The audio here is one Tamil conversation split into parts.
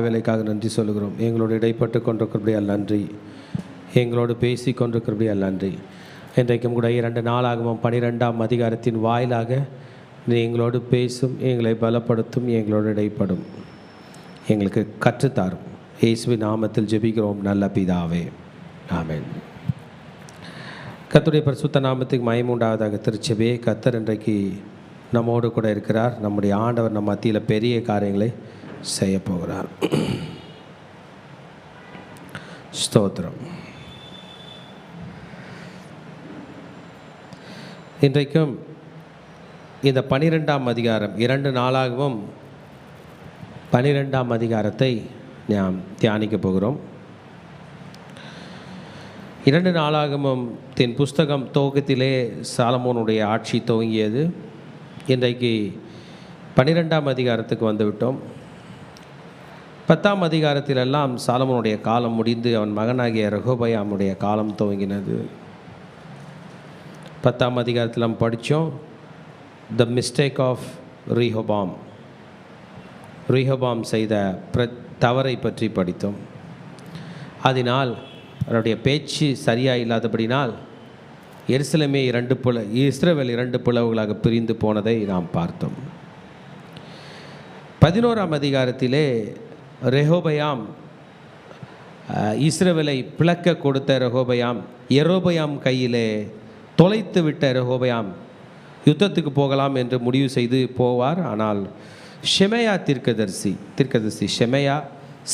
வேலைக்காக நன்றி சொல்கிறோம். எங்களோடு இடைப்பட்டு கொண்டிருக்கிறபடியால் நன்றி, எங்களோடு பேசி கொண்டிருக்கிறபடியால் நன்றி. இன்றைக்கும் கூட 2 நாளாகவும் 12ஆம் அதிகாரத்தின் வாயிலாக நீ எங்களோடு பேசும், எங்களை பலப்படுத்தும், எங்களோடு இடைப்படும், எங்களுக்கு கற்றுத்தாரும். இயேசுவின் நாமத்தில் ஜெபிக்கிறோம் நல்ல பிதாவே, ஆமென். கர்த்தருடைய பரிசுத்த நாமத்துக்கு மகிமை உண்டாவதாக. திருச்சபையே, கர்த்தர் இன்றைக்கு நம்மோடு கூட இருக்கிறார். நம்முடைய ஆண்டவர் நம் மத்தியில் பெரிய காரியங்களை செய்ய போகிறார். ஸ்தோத்திரம். இன்றைக்கும் இந்த 12ஆம் அதிகாரம் 2 நாளாகவும் 12ஆம் அதிகாரத்தை நாம் தியானிக்க போகிறோம். 2 நாளாகமும் தின் புஸ்தகம் துவக்கத்திலே சாலமோனுடைய ஆட்சி துவங்கியது. இன்றைக்கு 12ஆம் அதிகாரத்துக்கு வந்துவிட்டோம். 10ஆம் அதிகாரத்திலெல்லாம் சாலமோனுடைய காலம் முடிந்து அவன் மகனாகிய ரெகொபெயாமுடைய காலம் துவங்கினது. 10ஆம் அதிகாரத்தில் நாம் படித்தோம் த மிஸ்டேக் ஆஃப் ரீஹோபாம் செய்த தவறை பற்றி படித்தோம். அதனால் அவருடைய பேச்சு சரியாக இல்லாதபடினால் எருசலேமே இஸ்ரவேல் 2 பிளவுகளாக பிரிந்து போனதை நாம் பார்த்தோம். 11ஆம் அதிகாரத்திலே ரெகொபெயாம் இஸ்ரவேலை பிளக்க கொடுத்த ரெகொபெயாம் யெரொபெயாம் கையிலே தொலைத்து விட்ட ரெகொபெயாம் யுத்தத்துக்கு போகலாம் என்று முடிவு செய்து போவார். ஆனால் ஷெமையா தீர்க்கதரிசி ஷெமையா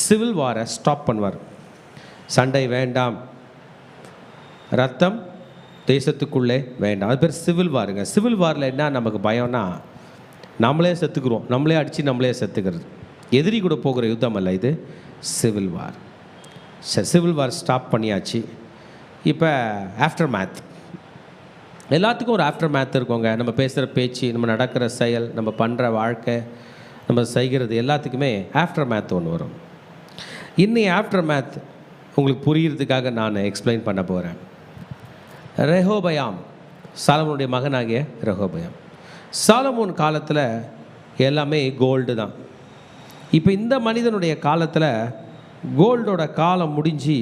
சிவில் வாரை ஸ்டாப் பண்ணுவார். சண்டை வேண்டாம், ரத்தம் தேசத்துக்குள்ளே வேண்டாம். அது பேர் சிவில் வாருங்க. சிவில் வாரில் என்ன நமக்கு பயம்னா, நம்மளே செத்துக்கிறோம், நம்மளே அடித்து நம்மளே செத்துக்கிறது. எதிரி கூட போகிற யுத்தம் அல்ல இது, civil war. Civil war stop பண்ணியாச்சு. இப்போ ஆஃப்டர் மேத், எல்லாத்துக்கும் ஒரு ஆஃப்டர் மேத் இருக்கோங்க. நம்ம பேசுகிற பேச்சு, நம்ம நடக்கிற செயல், நம்ம பண்ணுற வாழ்க்கை, நம்ம செய்கிறது எல்லாத்துக்குமே ஆஃப்டர் மேத் ஒன்று வரும். இன்னி ஆஃப்டர் மேத் உங்களுக்கு புரிகிறதுக்காக நான் எக்ஸ்பிளைன் பண்ண போகிறேன். ரெகொபெயாம், சாலமோனுடைய மகனாகிய ரெகொபெயாம். சாலமோன் காலத்தில் எல்லாமே கோல்டு தான். இப்போ இந்த மனிதனுடைய காலத்தில் கோல்டோட காலம் முடிஞ்சு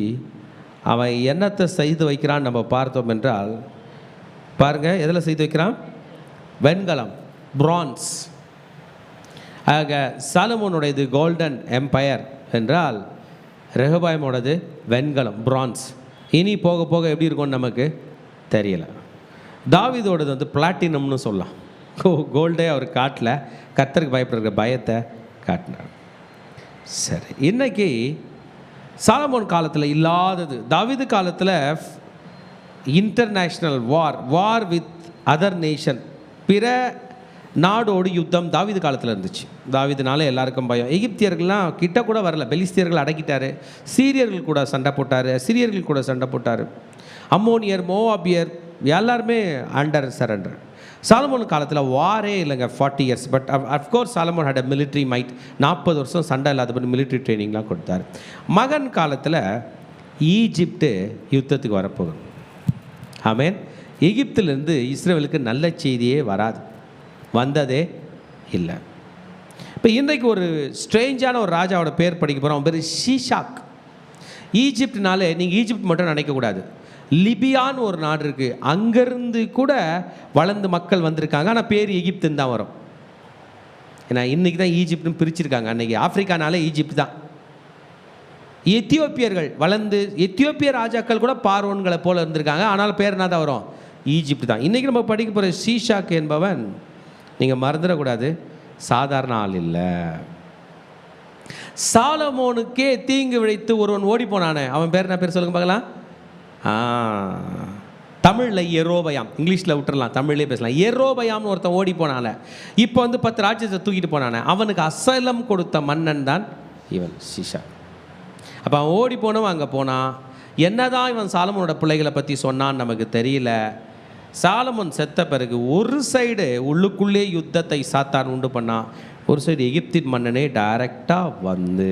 அவன் என்னத்தை செய்து வைக்கிறான்னு நம்ம பார்த்தோம் என்றால், பாருங்கள் எதில் செய்து வைக்கிறான்? வெண்கலம், பிரான்ஸ். ஆக சாலமோனுடையது கோல்டன் எம்பையர் என்றால், ரெகொபெயாமோடது வெண்கலம், பிரான்ஸ். இனி போக போக எப்படி இருக்கும்னு நமக்கு தெரியல. தாவீதோடது வந்து பிளாட்டினம்னு சொல்லலாம். கோல்டே அவர் காட்டல, கர்த்தருக்கு பயப்படுற பயத்தை காட்டினார். சரி, இன்னைக்கு சாலமோன் காலத்தில் இல்லாதது, தாவீது காலத்தில் international war with other nation, பிற நாடோடு யுத்தம் தாவீது காலத்தில் இருந்துச்சு. தாவீதுனால எல்லாருக்கும் பயம். எகிப்தியர்கள்லாம் கிட்ட கூட வரல, பெலிஸ்தியர்கள் அடக்கிட்டார். சீரியர்கள் கூட சண்டை போட்டார், சிரியர்கள் கூட சண்டை போட்டார். அம்மோனியர், மோவாபியர் எல்லாருமே அண்டர் சரண்டர். சாலமோன் காலத்தில் வாரே இல்லைங்க, 40 years. But of course Solomon had a military might. 40 வருஷம் சண்டை இல்லாதபடி மிலிட்ரி ட்ரைனிங்லாம் கொடுத்தார். மகன் காலத்தில் ஈஜிப்டு யுத்தத்துக்கு வரப்போகுது. ஆமென். எகிப்திலிருந்து இஸ்ரேலுக்கு நல்ல செய்தியே வராது, வந்ததே இல்லை. இப்போ இன்றைக்கு ஒரு ஸ்ட்ரேஞ்சான ஒரு ராஜாவோட பேர் படிக்க போகிறோம். அவன் பேர் ஷீஷாக். ஈஜிப்ட்னாலே நீங்கள் ஈஜிப்ட் மட்டும் நினைக்கக்கூடாது. லிபியான்னு ஒரு நாடு இருக்குது, அங்கேருந்து கூட வளர்ந்து மக்கள் வந்திருக்காங்க. ஆனால் பேர் எகிப்துன்னு தான் வரும். ஏன்னா இன்றைக்கி தான் ஈஜிப்ட்னு பிரிச்சிருக்காங்க. அன்றைக்கி ஆஃப்ரிக்கானாலே ஈஜிப்ட் தான். எத்தியோப்பியர்கள் வளர்ந்து, எத்தியோப்பிய ராஜாக்கள் கூட பார்வோன்களை போல் இருந்திருக்காங்க. ஆனால் பேர் என்ன தான் வரும்? ஈஜிப்ட் தான். இன்றைக்கி நம்ம படிக்க போகிற ஷீஷாக் என்பவன், நீங்கள் மறந்துடக்கூடாது, சாதாரண ஆள் இல்லை. சாலமோனுக்கே தீங்கு விளைத்து ஒருவன் ஓடி போனானே, அவன் பேர் என்ன பேர் சொல்லுங்க பார்க்கலாம்? தமிழில் யெரொபெயாம், இங்கிலீஷில் விட்டுறலாம், தமிழ்லேயே பேசலாம். யெரொபெயாம்னு ஒருத்தன் ஓடி போனால, இப்போ வந்து 10 ராஜ்யத்தை தூக்கிட்டு போனானே, அவனுக்கு அசலம் கொடுத்த மன்னன் தான் இவன் ஷீஷாக். அப்போ அவன் ஓடி போனவன் அங்கே போனான். என்னதான் இவன் சாலமோனோட பிள்ளைகளை பற்றி சொன்னான்னு நமக்கு தெரியல. சாலமோன் செத்த பிறகு ஒரு சைடு உள்ளுக்குள்ளே யுத்தத்தை சாத்தான் உண்டு பண்ணான், ஒரு சைடு எகிப்தின் மன்னனே டைரெக்டாக வந்து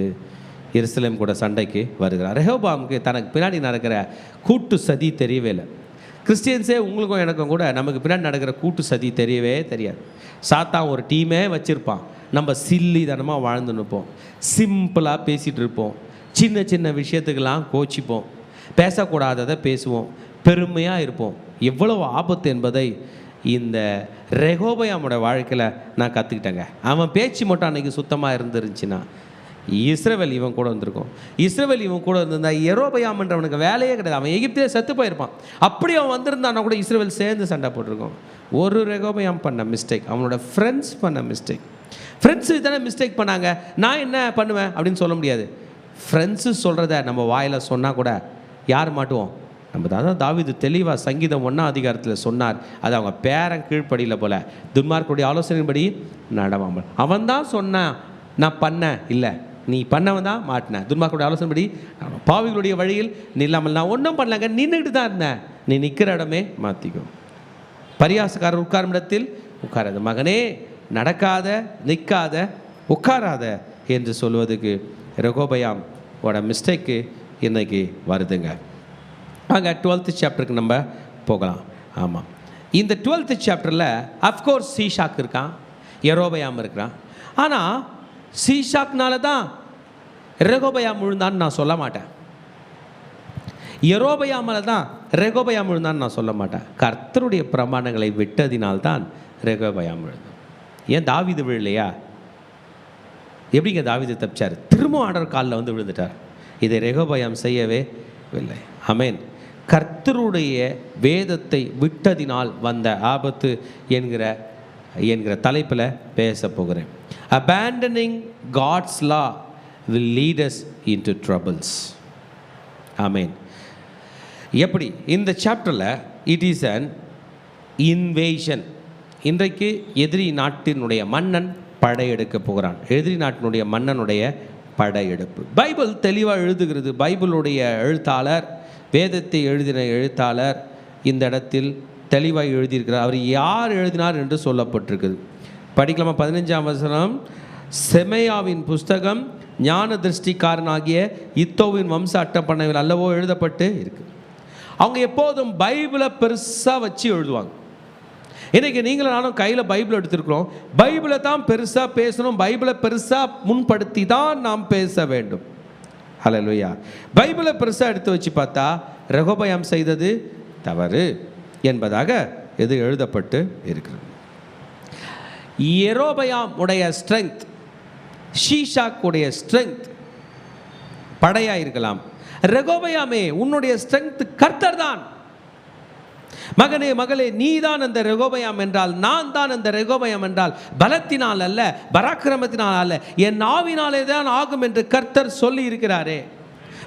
எருசலேம் கூட சண்டைக்கு வருகிறார். ரெகொபெயாமுக்கு தனக்கு பின்னாடி நடக்கிற கூட்டு சதி தெரியவே இல்லை. கிறிஸ்டியன்ஸே உங்களுக்கும் எனக்கும் கூட நமக்கு பின்னாடி நடக்கிற கூட்டு சதி தெரியவே தெரியாது. சாத்தான் ஒரு டீமே வச்சுருப்பான். நம்ம சில்லிதனமாக வாழ்ந்து நிற்போம், சிம்பிளாக பேசிகிட்டு இருப்போம், சின்ன சின்ன விஷயத்துக்கெல்லாம் கோச்சிப்போம், பேசக்கூடாததை பேசுவோம், பெருமையாக இருப்போம். எவ்வளவு ஆபத்து என்பதை இந்த ரெகோபயாமோட வாழ்க்கையில் நான் கற்றுக்கிட்டேங்க. அவன் பேச்சு மட்டும் அன்றைக்கி சுத்தமாக இருந்துருந்துச்சுன்னா இஸ்ரவேல் இவன் கூட வந்திருக்கும். இஸ்ரவேல் இவன் கூட இருந்திருந்தா யெரொபெயாம்ன்றவனுக்கு வேலையே கிடையாது, அவன் எகிப்திலே செத்து போயிருப்பான். அப்படி அவன் வந்திருந்தான்னா கூட இஸ்ரவேல் சேர்ந்து சண்டை போட்டிருக்கோம். ஒரு ரெகோபெயாம் பண்ண மிஸ்டேக், அவனோட ஃப்ரெண்ட்ஸ் பண்ண மிஸ்டேக். ஃப்ரெண்ட்ஸு தானே மிஸ்டேக் பண்ணாங்க, நான் என்ன பண்ணுவேன் அப்படின்னு சொல்ல முடியாது. ஃப்ரெண்ட்ஸு சொல்கிறத நம்ம வாயில் சொன்னால் கூட யார் மாட்டுவோம்? நம்ம தான். தாவீது தெளிவாக சங்கீதம் 1ஆம் அதிகாரத்தில் சொன்னார், அது அவங்க பேரன் கீழ்ப்படியில் போல துன்மார்க்குடைய ஆலோசனையின்படி நடவாமல். அவன் தான் சொன்னான், நான் பண்ணேன், இல்லை நீ பண்ணவன் தான் மாட்டினேன். துன்மார்க்குடைய ஆலோசனைப்படி பாவிகளுடைய வழியில் நீ இல்லாமல் நான் ஒன்றும் பண்ணலங்க, நின்றுக்கிட்டு தான் இருந்தேன். நீ நிற்கிற இடமே மாற்றிக்கும். பரியாசக்காரர் உட்காரும் இடத்தில் உட்காராத, மகனே நடக்காத, நிற்காத, உட்காராத என்று சொல்வதுக்கு ரெகோபெயாம் மிஸ்டேக்கு இன்னைக்கு வருதுங்க. அங்கே 12th சாப்டருக்கு நம்ம போகலாம். ஆமாம், இந்த 12th சாப்டரில் அஃப்கோர்ஸ் சீஷாக் இருக்கான், யெரொபெயாம் இருக்கிறான். ஆனால் சீஷாக்னால தான் ரெகோபெயாம் விழுந்தான்னு நான் சொல்ல மாட்டேன், யெரொபெயாமால தான் ரெகோபெயாம் விழுந்தான்னு நான் சொல்ல மாட்டேன். கர்த்தருடைய பிரமாணங்களை விட்டதினால்தான் ரெகோபெயாம் விழுந்தான். ஏன் தாவீது விழலையா? எப்படிங்க தாவீது தப்பிச்சார்? திரும்ப ஆண்டவர் காலில் வந்து விழுந்துட்டார். இதை ரெகோபெயாம் செய்யவே இல்லை. ஆமென். கர்த்தருடைய வேதத்தை விட்டதினால் வந்த ஆபத்து என்கிற தலைப்பில் பேச போகிறேன். Abandoning God's law will lead us into troubles. ஆமென். எப்படி இந்த சாப்டரில் இட் இஸ் அன் இன்வேஷன். இன்றைக்கு எதிரி நாட்டினுடைய மன்னன் படையெடுக்க போகிறான். எதிரி நாட்டினுடைய மன்னனுடைய படையெடுப்பு பைபிள் தெளிவாக எழுதுகிறது. பைபிளுடைய எழுத்தாளர், வேதத்தை எழுதின எழுத்தாளர் இந்த இடத்தில் தெளிவாக எழுதியிருக்கிறார். அவர் யார் எழுதினார் என்று சொல்லப்பட்டிருக்குது. படிக்கலாமா? 15ஆம் வசனம், செமையாவின் புஸ்தகம் ஞான திருஷ்டிக்காரனாகிய இத்தோவின் வம்ச அட்டப்பண்ணையில் அல்லவோ எழுதப்பட்டு இருக்கு. அவங்க எப்போதும் பைபிளை பெருசாக வச்சு எழுதுவாங்க. இன்றைக்கி நீங்களும் நானும் கையில் பைபிள் எடுத்துருக்கிறோம். பைபிளை தான் பெருசாக பேசணும், பைபிளை பெருசாக முன்படுத்தி தான் நாம் பேச வேண்டும். ஹல்லேலூயா. பைபிளை பெருசாக எடுத்து வச்சு பார்த்தா ரெகோபெயாம் செய்தது தவறு என்பதாக இது எழுதப்பட்டு இருக்கிறது. யெரொபெயாம் உடைய ஸ்ட்ரெங்க், ஷீஷாக் உடைய ஸ்ட்ரெங்க் படையாக இருக்கலாம். ரெகோபெயாமே உன்னுடைய ஸ்ட்ரெங்க் கர்த்தர் தான். மகனே மகளே, நீ தான் அந்த ரெகோபெயாம் என்றால், நான் தான் அந்த ரெகோபெயாம் என்றால் பலத்தினால் அல்ல, பராக்கிரமத்தினால் அல்ல, என் ஆவினாலே தான் ஆகும் என்று கர்த்தர் சொல்லி இருக்கிறாரே.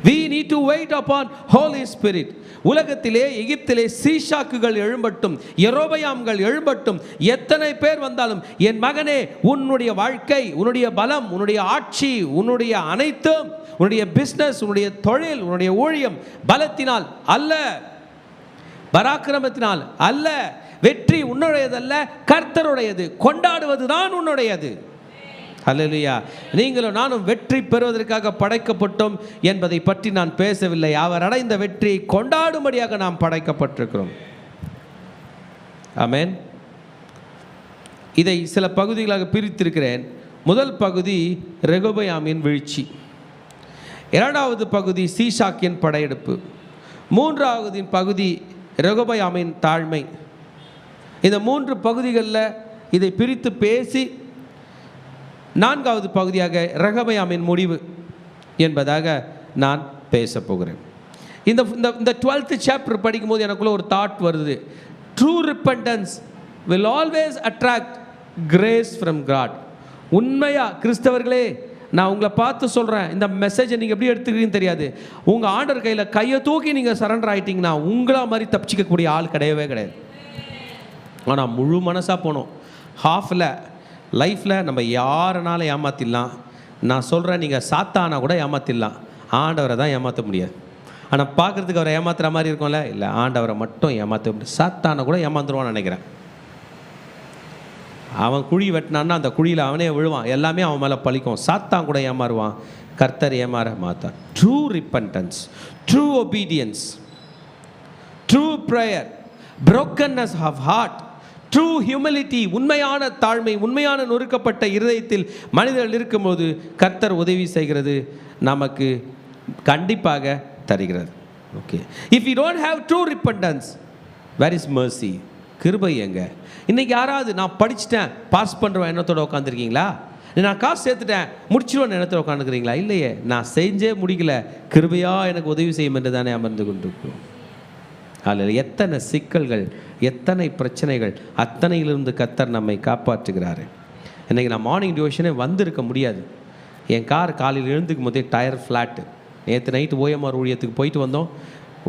We need to wait upon Holy Spirit. உலகத்திலே எகிப்திலே சீஷாக்குகள் எழும்பட்டும், யெரொபெயாம்கள் எழும்பட்டும், எத்தனை பேர் வந்தாலும் என் மகனே, உன்னுடைய வாழ்க்கை, உன்னுடைய பலம், உன்னுடைய ஆட்சி, உன்னுடைய அனைத்தும், உன்னுடைய பிஸ்னஸ், உன்னுடைய தொழில், உன்னுடைய ஊழியம் பலத்தினால் அல்ல, பராக்கிரமத்தினால் அல்ல. வெற்றி உன்னுடையதல்ல, கர்த்தருடையது. கொண்டாடுவது தான் உன்னுடையது. ஹல்லேலூயா. நீங்களும் நானும் வெற்றி பெறுவதற்காக படைக்கப்பட்டோம் என்பதை பற்றி நான் பேசவில்லை. அவர் அடைந்த வெற்றியை கொண்டாடும்படியாக நாம் படைக்கப்பட்டிருக்கிறோம். ஆமென். இதை சில பகுதிகளாக பிரித்திருக்கிறேன். முதல் பகுதி ரெகோபெயாமின் வீழ்ச்சி, இரண்டாவது பகுதி சீஷாக்கின் படையெடுப்பு, மூன்றாவது பகுதி ரெகோபெயாமின் தாழ்மை. இந்த மூன்று பகுதிகளில் இதை பிரித்து பேசி நான்காவது பகுதியாக ரெகோபெயாமின் முடிவு என்பதாக நான் பேச போகிறேன். இந்த 12th சாப்டர் படிக்கும்போது எனக்குள்ள ஒரு தாட் வருது. True repentance will always attract grace from God. உண்மையா கிறிஸ்தவர்களே, நான் உங்களை பார்த்து சொல்கிறேன், இந்த மெசேஜை நீங்கள் எப்படி எடுத்துக்கிறீங்கன்னு தெரியாது. உங்கள் ஆண்டவர் கையில் கையை தூக்கி நீங்கள் சரண்டர் ஆகிட்டிங்கன்னா உங்களா மாதிரி தப்பிச்சிக்கக்கூடிய ஆள் கிடையவே கிடையாது. ஆனால் முழு மனசாக போகணும். ஹாஃபில் லைஃப்பில் நம்ம யாருனாலும் ஏமாற்றிடலாம். நான் சொல்கிறேன், நீங்கள் சாத்தானா கூட ஏமாற்றிடலாம், ஆண்டவரை தான் ஏமாற்ற முடியாது. ஆனால் பார்க்குறதுக்கு அவரை ஏமாத்துற மாதிரி இருக்கும்ல, இல்லை, ஆண்டவரை மட்டும் ஏமாற்ற முடியாது. சாத்தானை கூட ஏமாந்துருவான்னு நினைக்கிறேன். அவன் குழி வெட்டினான்னா அந்த குழியில் அவனே விழுவான், எல்லாமே அவன் மேலே பழிக்கும். சாத்தான் கூட ஏமாறுவான், கர்த்தர் ஏமாற மாட்டார். True repentance, true obedience, true prayer, brokenness of heart, true humility, உண்மையான தாழ்மை, உண்மையான நொறுக்கப்பட்ட இருதயத்தில் மனிதர்கள் இருக்கும்போது கர்த்தர் உதவி செய்கிறது நமக்கு கண்டிப்பாக தருகிறது. Okay, if you don't have true repentance, where is mercy? கிருபை எங்க? இன்னைக்கு யாராவது நான் படிச்சுட்டேன் பாஸ் பண்ணுற எண்ணத்தோடு உட்காந்துருக்கீங்களா? நான் காசு சேர்த்துட்டேன் முடிச்சிடுவேன் எண்ணத்தில் உட்காந்துக்கிறீங்களா? இல்லையே, நான் செஞ்சே முடிக்கல, கிருபையா எனக்கு உதவி செய்யும் என்று தானே அமர்ந்து கொண்டிருக்கிறோம். அதில் எத்தனை சிக்கல்கள், எத்தனை பிரச்சனைகள், அத்தனையிலிருந்து கர்த்தர் நம்மை காப்பாற்றுகிறாரு. இன்றைக்கி நான் மார்னிங் டிவோஷனே வந்திருக்க முடியாது. என் கார் காலையில் எழுந்துக்கும் போதே டயர் ஃப்ளாட்டு. நேற்று நைட்டு ஓஎம்ஆர் ஊழியத்துக்கு போயிட்டு வந்தோம்.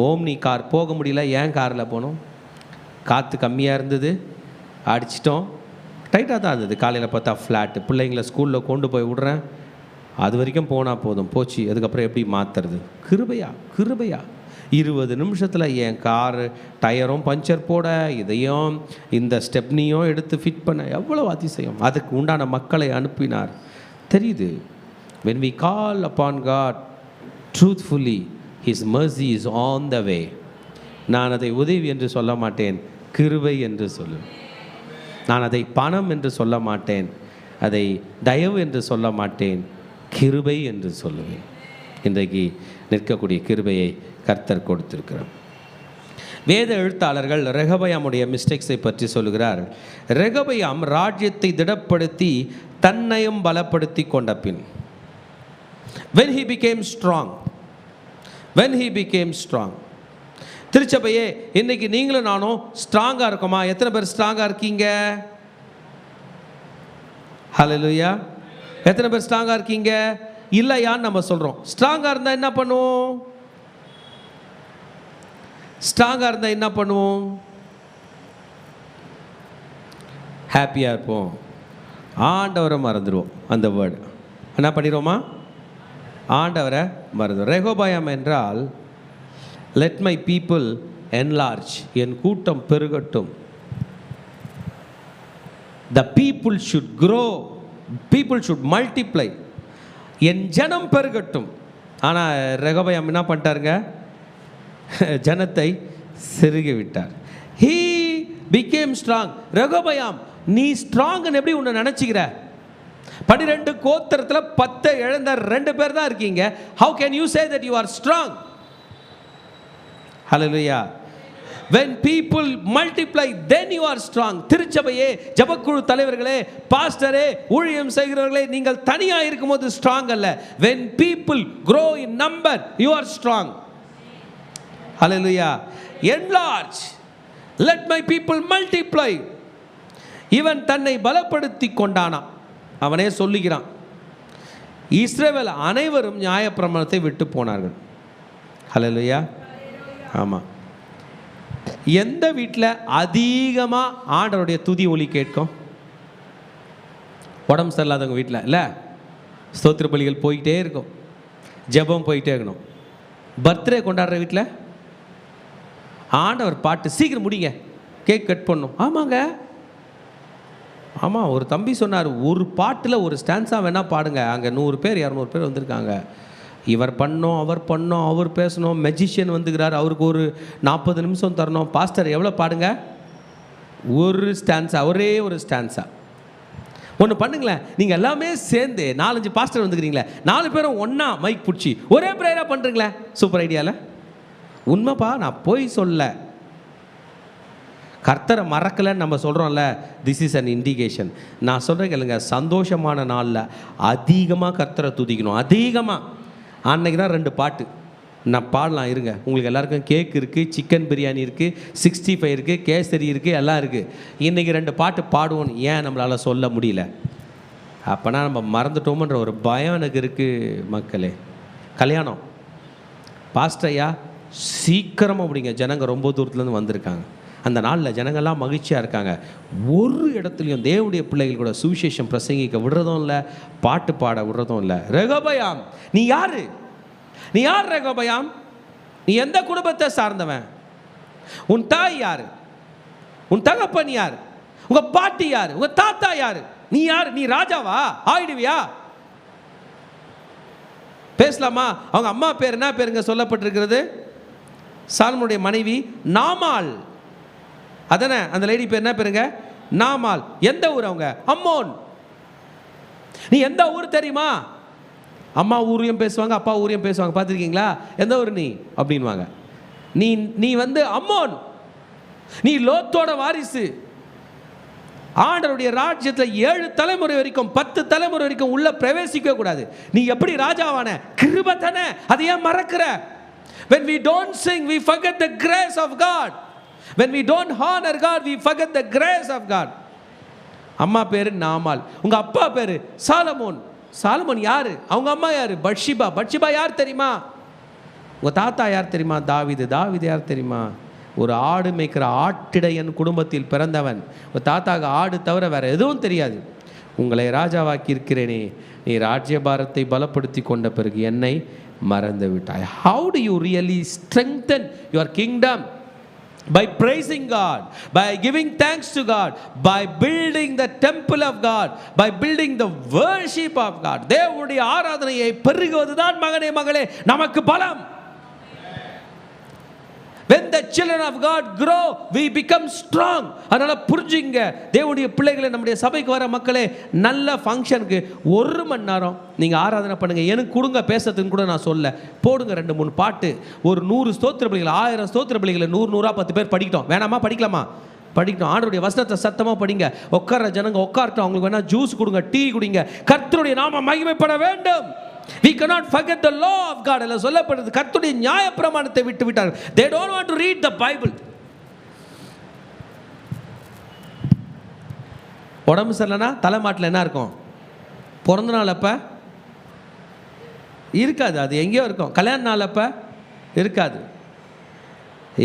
ஓம்னி கார் போக முடியல, ஏன் காரில் போனோம்? காற்று கம்மியாக இருந்தது, அடிச்சிட்டோம். டைட்டாக தான் இருந்தது. காலையில் பார்த்தா ஃப்ளாட்டு. பிள்ளைங்களை ஸ்கூலில் கொண்டு போய் விட்றேன், அது வரைக்கும் போனால் போதும், போச்சு. அதுக்கப்புறம் எப்படி மாற்றுறது? கிருபையா, கிருபையா. 20 நிமிஷத்தில் என் காரு டயரும் பஞ்சர் போட, இதையும் இந்த ஸ்டெப்னியும் எடுத்து ஃபிட் பண்ண, எவ்வளோ அதிசயம். அதுக்கு உண்டான மக்களை அனுப்பினார். தெரியுது, when we call upon God truthfully, His mercy is on the way. நான் அதை உதவி என்று சொல்ல மாட்டேன், கிருபை என்று சொல்லுவேன். நான் அதை பணம் என்று சொல்ல மாட்டேன், அதை தயவு என்று சொல்ல மாட்டேன், கிருபை என்று சொல்லுவேன். இன்றைக்கு நிற்கக்கூடிய கிருபையை கர்த்தர் கொடுத்திருக்கிறார். வேத எழுத்தாளர்கள் ரெகபயாமுடைய மிஸ்டேக்ஸை பற்றி சொல்லுகிறார். ரெகபயாம் ராஜ்யத்தை திடப்படுத்தி தன்னையும் பலப்படுத்தி கொண்ட பின், when he became strong. திருச்சபையே, இன்னைக்கு நீங்களும் நானும் ஸ்ட்ராங்காக இருக்கோமா? எத்தனை பேர் ஸ்ட்ராங்காக இருக்கீங்க? ஹல்லேலூயா. எத்தனை பேர் ஸ்ட்ராங்காக இருக்கீங்க? இல்லையான்னு நம்ம சொல்கிறோம். ஸ்ட்ராங்காக இருந்தால் என்ன பண்ணுவோம்? ஸ்ட்ராங்காக இருந்தால் என்ன பண்ணுவோம்? ஹாப்பியாக இருப்போம். ஆண்டவரை மறந்துடுவோம். அந்த வேர்டு என்ன பண்ணிடுவோமா? ஆண்டவரை மறந்துடுவோம். ரெகோபயாம் என்றால் let my people enlarge, என் கூட்டம் பெருகட்டும். the people should grow, people should multiply, என் ஜனம் பெருகட்டும். ஆனால் ரெகோபயாம் என்ன பண்ணிட்டாருங்க? ஜனத்தை சிறுகி விட்டார். he became strong. ரெகோபயாம், நீ ஸ்ட்ராங்னு எப்படி உன்னை நினச்சிக்கிற? 12 கோத்திரத்தில் 10 இழந்த 2 பேர் தான் இருக்கீங்க. how can you say that you are strong? Hallelujah. When people multiply, then you are strong. திருச்சபையே, ஜபக்குழு தலைவர்களே, பாஸ்டரே, ஊழியம் செய்கிறவர்களே, நீங்கள் தனியாக இருக்கும்போது ஸ்ட்ராங் அல்ல. when people grow in number, you are strong. Hallelujah. Enlarge, let my people multiply. இவன் தன்னை பலப்படுத்தி கொண்டானா. அவனே சொல்லுகிறான், இஸ்ரவேல் அனைவரும் நியாயப்பிரமாணத்தை விட்டு போனார்கள். ஹல்லேலூயா. ஆமாம். எந்த வீட்டில் அதிகமாக ஆண்டவருடைய துதி ஒலி கேட்கும்? உடம்பு சரியில்லாதவங்க வீட்டில் இல்லை, ஸ்தோத்திர பலிகள் போய்கிட்டே இருக்கும், ஜெபம் போய்கிட்டே இருக்கணும். பர்த்டே கொண்டாடுற வீட்டில் ஆண்டவர் பாட்டு, சீக்கிரம் முடிங்க, கேக் கட் பண்ணும். ஆமாங்க, ஆமாம். ஒரு தம்பி சொன்னார், ஒரு பாட்டில் ஒரு ஸ்டான்ஸாக வேணால் பாடுங்க. அங்கே 100 பேர் 200 பேர் வந்திருக்காங்க. இவர் பண்ணோம், அவர் பண்ணோம், அவர் பேசணும், மெஜிஷியன் வந்துக்கிறார், அவருக்கு ஒரு 40 நிமிஷம் தரணும். பாஸ்டர் எவ்வளோ பாடுங்க? ஒரு ஸ்டான்ஸா, ஒரே ஒரு ஸ்டான்ஸா. ஒன்று பண்ணுங்களேன், நீங்கள் எல்லாமே சேர்ந்து 4-5 பாஸ்டர் வந்துக்கிறீங்களே, 4 பேரும் ஒன்றா மைக் பிடிச்சி ஒரே ப்ரேயராக பண்ணுறீங்களே, சூப்பர் ஐடியாவில். உண்மைப்பா, நான் போய் சொல்ல. கர்த்தரை மறக்கலைன்னு நம்ம சொல்கிறோம்ல, திஸ் இஸ் அன் இண்டிகேஷன். நான் சொல்கிறேன் கேளுங்க, சந்தோஷமான நாளில் அதிகமாக கர்த்தரை துதிக்கணும். அதிகமாக அன்னைக்கு தான் 2 பாட்டு நான் பாடலாம். இருங்க, உங்களுக்கு எல்லாருக்கும் கேக் இருக்குது, சிக்கன் பிரியாணி இருக்குது, 65 இருக்குது, கேசரி இருக்குது, எல்லாம் இருக்குது. இன்றைக்கி 2 பாட்டு பாடுவோன்னு ஏன் நம்மளால் சொல்ல முடியல? அப்போனா நம்ம மறந்துட்டோமுன்ற ஒரு பயம் எனக்கு இருக்குது. மக்களே, கல்யாணம் பாஸ்டரையா சீக்கிரமாக முடிங்க. ஜனங்க ரொம்ப தூரத்துலேருந்து வந்திருக்காங்க. அந்த நாளில் ஜனங்கள்லாம் மகிழ்ச்சியாக இருக்காங்க. ஒரு இடத்துலையும் தேவனுடைய பிள்ளைகள் கூட சுவிசேஷம் பிரசங்கிக்க விடுறதும் இல்லை, பாட்டு பாட விடுறதும் இல்லை. ரெகோபயாம், நீ யாரு? நீ யார் ரெகோபயாம்? நீ எந்த குடும்பத்தை சார்ந்தவன்? உன் தாய் யாரு? உன் தகப்பன் யார்? உங்க பாட்டி யாரு? உங்க தாத்தா யாரு? நீ யாரு? நீ ராஜாவா? ஆயிடுவியா? பேசலாமா? அவங்க அம்மா பேர் என்ன பேருங்க சொல்லப்பட்டிருக்கிறது? சாலமோனுடைய மனைவி நாமாள். அதானே? அந்த லேடி பேர் என்ன பேருங்க? நாமால். எந்த ஊர் அவங்க? அம்மோன். நீ எந்த ஊர் தெரியுமா? அம்மா ஊரையும் பேசுவாங்க, அப்பா ஊரையும் பேசுவாங்க, பார்த்துருக்கீங்களா? எந்த ஊர் நீ அப்படின்வாங்க. நீ அம்மோன், நீ லோத்தோட வாரிசு. ஆண்டவருடைய ராஜ்யத்தில் 7 தலைமுறை வரைக்கும் 10 தலைமுறை வரைக்கும் உள்ள பிரவேசிக்க கூடாது. நீ எப்படி ராஜாவான? கிருபை தானே, அதை ஏன் மறக்கிற? When we don't sing, we forget the grace of God. When we don't honor God, we forget the grace of God. அம்மா பேரு நாமால், உங்க அப்பா பேரு சாலமோன். சாலமோன் யாரு? அவங்க அம்மா யாரு? பட்ஷிபா. பட்ஷிபா யார் தெரியுமா? உங்க தாத்தா யார் தெரியுமா? தாவீது. தாவீது யார் தெரியுமா? ஒரு ஆடு மேய்க்கிற ஆட்டிடையன் குடும்பத்தில் பிறந்தவன். ஒரு தாத்தாவுக்கு ஆடு தவிர வேற எதுவும் தெரியாது. உங்களை ராஜாவாக்கி இருக்கிறேனே, நீ ராஜ்யபாரத்தை பலப்படுத்தி கொண்ட பிறகு என்னை மறந்து விட்டாய். How do you really strengthen your kingdom? By praising God, by giving thanks to God, by building the temple of God, by building the worship of God. தேவனுடைய ஆராதனையை பெருகுவதுதான் மகனே மகளே நமக்கு பலம். When the children of God grow, we become strong. அதனால புரிஞ்சுங்க, தேவனுடைய பிள்ளைகளை, நம்முடைய சபைக்கு வர மக்களே, நல்ல ஃபங்க்ஷனுக்கு 1 மணி நேரம் நீங்கள் ஆராதனை பண்ணுங்கள். எனக்கு கொடுங்க பேசுறதுன்னு கூட நான் சொல்ல. போடுங்க 2-3 பாட்டு, ஒரு 100 ஸ்தோத்திர பலிகள், 1000 ஸ்தோத்திர பலிகளை 100 10 பேர் படிக்கிட்டோம். வேணாமா? படிக்கலாமா? படிக்கணும். ஆண்டவருடைய வசனத்தை சத்தமாக படிங்க. உட்கார ஜனங்க உட்காரட்டும். அவங்களுக்கு வேணா ஜூஸ் கொடுங்க, டீ குடிங்க. கர்த்தருடைய நாமம் மகிமைப்பட வேண்டும். We cannot forget the law of God. எல்லாம் சொல்லப்படுது, கர்த்தருடைய நியாயப்பிரமாணத்தை விட்டு விட்டார்கள். They don't want to read the Bible. உடம்பு சரியில்லைனா தலைமாட்டில் என்ன இருக்கும்? பிறந்த நாள் அப்போ இருக்காது, அது எங்கேயோ இருக்கும். கல்யாண நாள் அப்போ இருக்காது.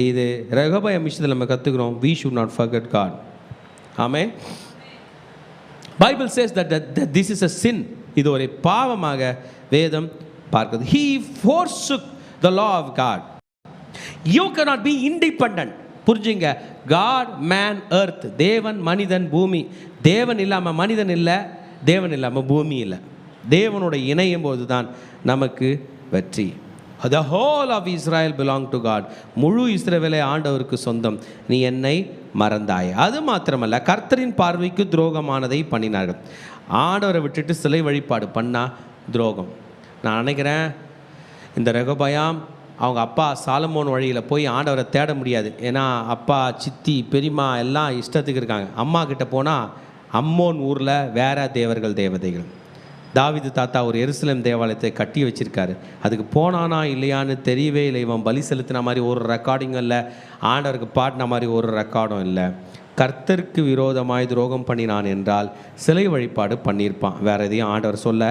இது ரெகொபெயாம் விஷயத்தில் நம்ம கற்றுக்கிறோம். We should not forget God. Amen. Bible says that this is a sin. இது ஒரு பாவமாக வேதம் பார்க்குது. He forsook the law of God. You cannot be independent. புரிஞ்சுங்க, God, man, earth. தேவன், மனிதன், பூமி. தேவன் இல்லாமல் மனிதன் இல்லை, தேவன் இல்லாமல் பூமி இல்லை. தேவனோட இணையும் போது தான் நமக்கு வெற்றி. The whole of Israel belong to God. முழு இஸ்ரவேலை ஆண்டவருக்கு சொந்தம். நீ என்னை மறந்தாய். அது மாத்திரமல்ல, கர்த்தரின் பார்வைக்கு துரோகமானதை பண்ணினார்கள். ஆண்டவரை விட்டுட்டு சிலை வழிபாடு பண்ணால் துரோகம். நான் நினைக்கிறேன், இந்த ரெகொபெயாம் அவங்க அப்பா சாலமோன் வழியில் போய் ஆண்டவரை தேட முடியாது. ஏன்னா அப்பா, சித்தி, பெரியம்மா எல்லாம் இஷ்டத்துக்கு இருக்காங்க. அம்மா கிட்ட போனால் அம்மோன் ஊரில் வேற தேவர்கள், தேவதைகள். தாவீது தாத்தா ஒரு எருசலேம் தேவாலயத்தை கட்டி வச்சிருக்காரு. அதுக்கு போனானா இல்லையான்னு தெரியவே இல்லை. இவன் பலி செலுத்தின மாதிரி ஒரு ரெக்கார்டிங்கும் இல்லை, ஆண்டவருக்கு பாடின மாதிரி ஒரு ரெக்கார்டும் இல்லை. கர்த்தருக்கு விரோதமாய் துரோகம் பண்ணினான் என்றால் சிலை வழிபாடு பண்ணியிருப்பான். வேறு எதையும் ஆண்டவர் சொல்ல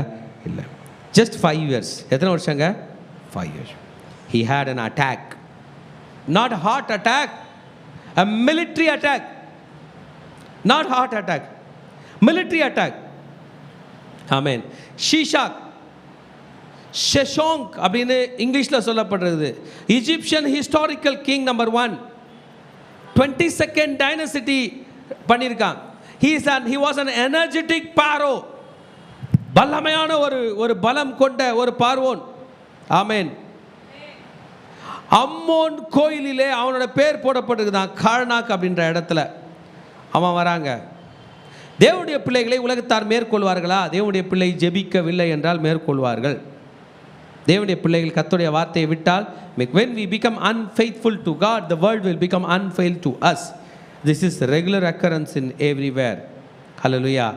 இல்லை. Just 5 years. எத்தனை வருஷங்க? 5 years. He had an attack. Not a heart attack, a military attack. Not heart attack, military attack. Amen. Shishak, Sheshonq அப்படின்னு இங்கிலீஷில் சொல்லப்படுறது. Egyptian historical king number 1, 22nd dynasty பண்ணியிருக்கான். He was an energetic pharaoh. பலமையான ஒரு பலம் கொண்ட ஒரு பார்வோன். ஆமென். அம்மோன் கோயிலிலே அவனோட பேர் போடப்பட்டிருக்குதான், கார்னாக் அப்படின்ற இடத்துல. அவன் வராங்க. தேவனுடைய பிள்ளைகளை உலகத்தார் மேற்கொள்வார்களா? தேவனுடைய பிள்ளை ஜெபிக்கவில்லை என்றால் மேற்கொள்வார்கள். தேவனுடைய பிள்ளைகள் கர்த்தருடைய வார்த்தையை விட்டால், when we become unfaithful to God, the world will become unfaithful to us. This is regular occurrence in everywhere. Hallelujah.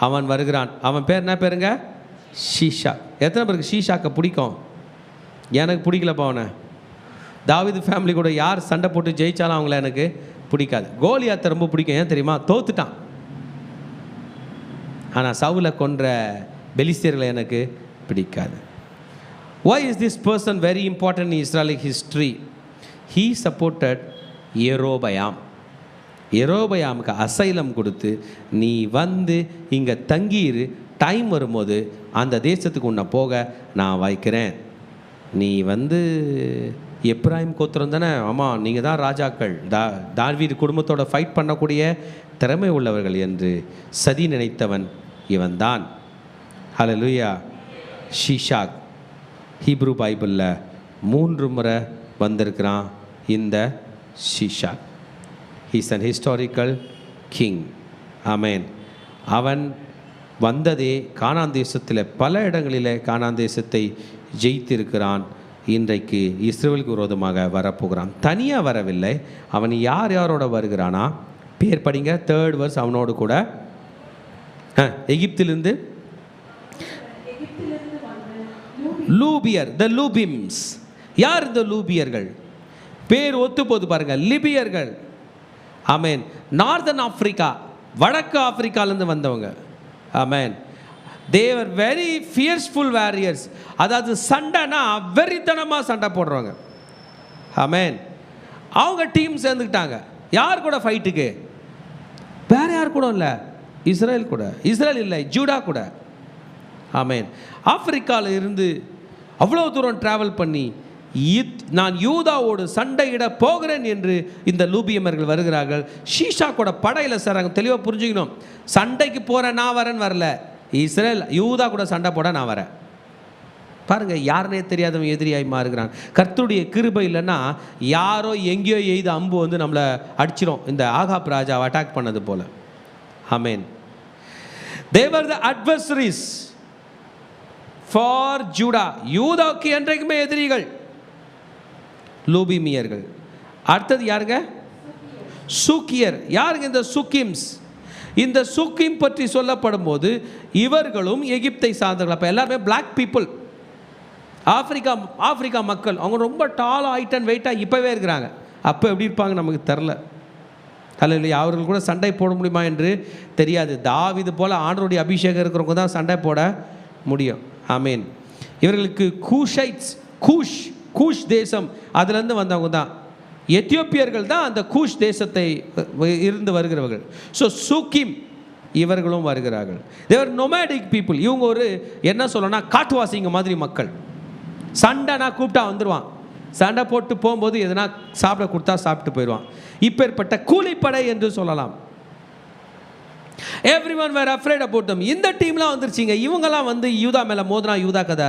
அவன் வருகிறான். அவன் பேர் என்ன பேருங்க? ஷீஷாக். எத்தனை பேருக்கு ஷீஷாக்கை பிடிக்கும்? எனக்கு பிடிக்கலப்பா. அவனை தாவீது ஃபேமிலி கூட யார் சண்டை போட்டு ஜெயிச்சாலும் அவங்கள எனக்கு பிடிக்காது. கோலியாத்தை ரொம்ப பிடிக்கும். ஏன் தெரியுமா? தோத்துட்டான். ஆனால் சவுலை கொன்ற பெலிஸ்தியர்களை எனக்கு பிடிக்காது. Why is this person very important in Israeli history? He supported எரோபயாம். எரோபயாமுக்கு அசைலம் கொடுத்து, நீ வந்து இங்கே தங்கியிரு, டைம் வரும்போது அந்த தேசத்துக்கு உன்னை போக நான் வைக்கிறேன். நீ வந்து எப்ராஹிம் கோத்திரம் தானே? ஆமாம், நீங்கள் தான் ராஜாக்கள், தாவீது குடும்பத்தோட ஃபைட் பண்ணக்கூடிய திறமை உள்ளவர்கள் என்று சதி நினைத்தவன் இவன் தான். ஹல்லேலூயா. ஷீஷாக் ஹீப்ரு பைபிளில் 3 முறை வந்திருக்கிறான். இந்த Shishak, he's an historical king. Amen. அவன் வந்ததே கானான் தேசத்தில், பல இடங்களில் கானான் தேசத்தை ஜெயித்திருக்கிறான். இன்றைக்கு இஸ்ரவேலுக்கு விரோதமாக வரப்போகிறான். தனியாக வரவில்லை, அவன் யார் யாரோட வருகிறானா? பேர் படிங்க, 3rd verse. அவனோடு கூட எகிப்திலிருந்து லூபியர், த லூபிம்ஸ். யார் இந்த லூபியர்கள்? பேர் ஒத்து போது பாருங்க, லிபியர்கள். ஆமென். நார்தன் ஆப்பிரிக்கா, வடக்கு ஆப்பிரிக்காலேருந்து வந்தவங்க. ஆமென். தேவர் வெரி ஃபியர்ஸ்ஃபுல் வாரியர்ஸ். அதாவது சண்டைனா வெறித்தனமாக சண்டை போடுறவங்க. ஆமென். அவங்க டீம் சேர்ந்துக்கிட்டாங்க. யார் கூட ஃபைட்டுக்கு? வேற யார் கூட இல்லை, இஸ்ரேல் கூட. இஸ்ரேல் இல்லை, ஜூடா கூட. ஆமென். ஆப்பிரிக்காவில் இருந்து அவ்வளோ தூரம் ட்ராவல் பண்ணி நான் யூதாவோடு சண்டையிட போகிறேன் என்று இந்த லூபியமர்கள் வருகிறார்கள். ஷீஷா கூட படையில் சேராங்க. தெளிவாக புரிஞ்சுக்கணும், சண்டைக்கு போகிறேன் நான் வரேன்னு வரல, இஸ்ரேல் யூதா கூட சண்டை போட நான் வரேன். பாருங்கள், யாருனே தெரியாதவன் எதிரியாய் மாறுகிறான். கர்த்தருடைய கிருபை இல்லைன்னா யாரோ எங்கேயோ எய்த அம்பு வந்து நம்மளை அடிச்சிடும், இந்த ஆகாப் ராஜாவை அட்டாக் பண்ணது போல. ஆமென். they were the adversaries for Judah. யூதாவுக்கு என்றைக்குமே எதிரிகள் லூபிமியர்கள். அடுத்தது யாருங்க? சூக்கியர். யாருங்க இந்த சுக்கிம்ஸ்? இந்த சுக்கிம் பற்றி சொல்லப்படும் போது இவர்களும் எகிப்தை சார்ந்தவர்கள். அப்போ எல்லாருமே பிளாக் பீப்புள், ஆப்பிரிக்கா மக்கள். அவங்க ரொம்ப டால் ஹைட் அண்ட் வெயிட்டாக இப்போவே இருக்கிறாங்க. அப்போ எப்படி இருப்பாங்க நமக்கு தெரில. அல்ல, அவர்கள் கூட சண்டை போட முடியுமா என்று தெரியாது. தாவீது போல் ஆண்டவருடைய அபிஷேகம் இருக்கிறவங்க தான் சண்டை போட முடியும். ஆமீன். இவர்களுக்கு கூஷைட்ஸ், கூஷ் தேசம், அதுலேருந்து வந்தவங்க தான். எத்தியோப்பியர்கள் தான் அந்த கூஷ் தேசத்தை இருந்து வருகிறவர்கள். ஸோ சூக்கிம் இவர்களும் வருகிறார்கள். தேவர் நொமேடிக் பீப்புள். இவங்க ஒரு என்ன சொல்லணும்னா காட்டுவாசிங்க மாதிரி மக்கள். சண்டைனா கூப்பிட்டா வந்துடுவான், சண்டை போட்டு போகும்போது எதனா சாப்பிட கொடுத்தா சாப்பிட்டு போயிடுவான். இப்பேற்பட்ட கூலிப்படை என்று சொல்லலாம். everyone were afraid about them. இந்த டீம்லாம் வந்துருச்சிங்க. இவங்கெல்லாம் வந்து யூதா மேலே மோதினா யூதா கதை.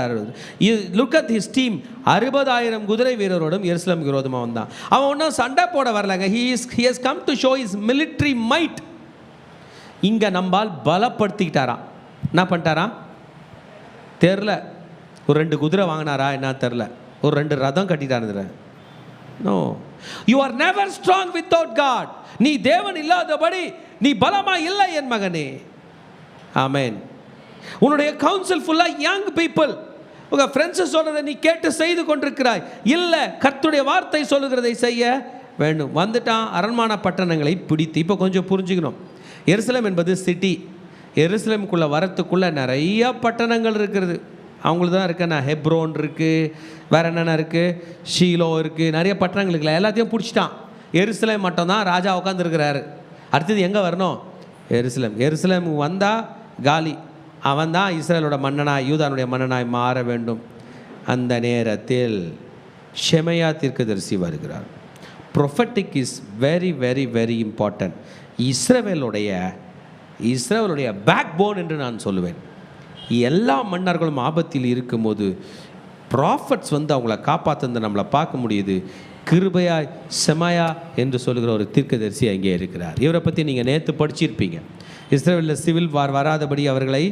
Look at his team. 60,000 குதிரை வீரரோடும் எருசலேம் விரோதமாக வந்தான். அவன் ஒன்றும் சண்டை போட வரலங்க. he has come to show his military might. இங்கே நம்பால் பலப்படுத்திக்கிட்டாராம். என்ன பண்ணிட்டாராம் தெரில. ஒரு 2 குதிரை வாங்கினாரா என்ன தெரில, ஒரு 2 ரதம் கட்டிட்டாரு. No, you are never strong without God. நீ தேவன் இல்லாதபடி நீ பலமா இல்லை என் மகனே. ஆமென். உன்னுடைய கவுன்சில் ஃபுல்லாக யங் பீப்புள். உங்கள் ஃப்ரெண்ட்ஸு சொல்கிறத நீ கேட்டு செய்து கொண்டிருக்கிறாய். இல்லை, கர்த்தருடைய வார்த்தை சொல்லுகிறதை செய்ய வேண்டும். வந்துட்டான் அரண்மான பட்டணங்களை பிடித்து. இப்போ கொஞ்சம் புரிஞ்சுக்கணும். எருசலேம் என்பது சிட்டி. எருசலேமுக்குள்ளே வரத்துக்குள்ளே நிறைய பட்டணங்கள் இருக்கிறது. அவங்களுக்கு தான் இருக்குண்ணா. ஹெப்ரோன் இருக்குது, வேறு என்னென்ன இருக்குது, ஷீலோ இருக்குது, நிறைய பட்டணங்கள் இருக்குல்ல. எல்லாத்தையும் பிடிச்சிட்டான். எருசலேம் மட்டும் தான் ராஜா உட்காந்துருக்கிறாரு. அடுத்தது எங்கே வரணும்? எருசலேம். எருசலேம் வந்தால் காலி. அவன் தான் இஸ்ரேலோட மன்னனாய், யூதானுடைய மன்னனாய் மாற வேண்டும். அந்த நேரத்தில் ஷெமையா தீர்க்கதரிசி வருகிறார். Prophetic is very very very important. இஸ்ரேலுடைய பேக் போன் என்று நான் சொல்லுவேன். எல்லா மன்னர்களும் ஆபத்தில் இருக்கும்போது ப்ராஃபட்ஸ் வந்து அவங்கள காப்பாற்றுறது நம்மளை பார்க்க முடியுது. கிருபையாய் செமாயா என்று சொல்லுகிற ஒரு தீர்க்கதரிசி அங்கே இருக்கிறார். இவரை பற்றி நீங்கள் நேற்று படிச்சிருப்பீங்க. இஸ்ரேலில் சிவில் வார் வராதபடி அவர்களை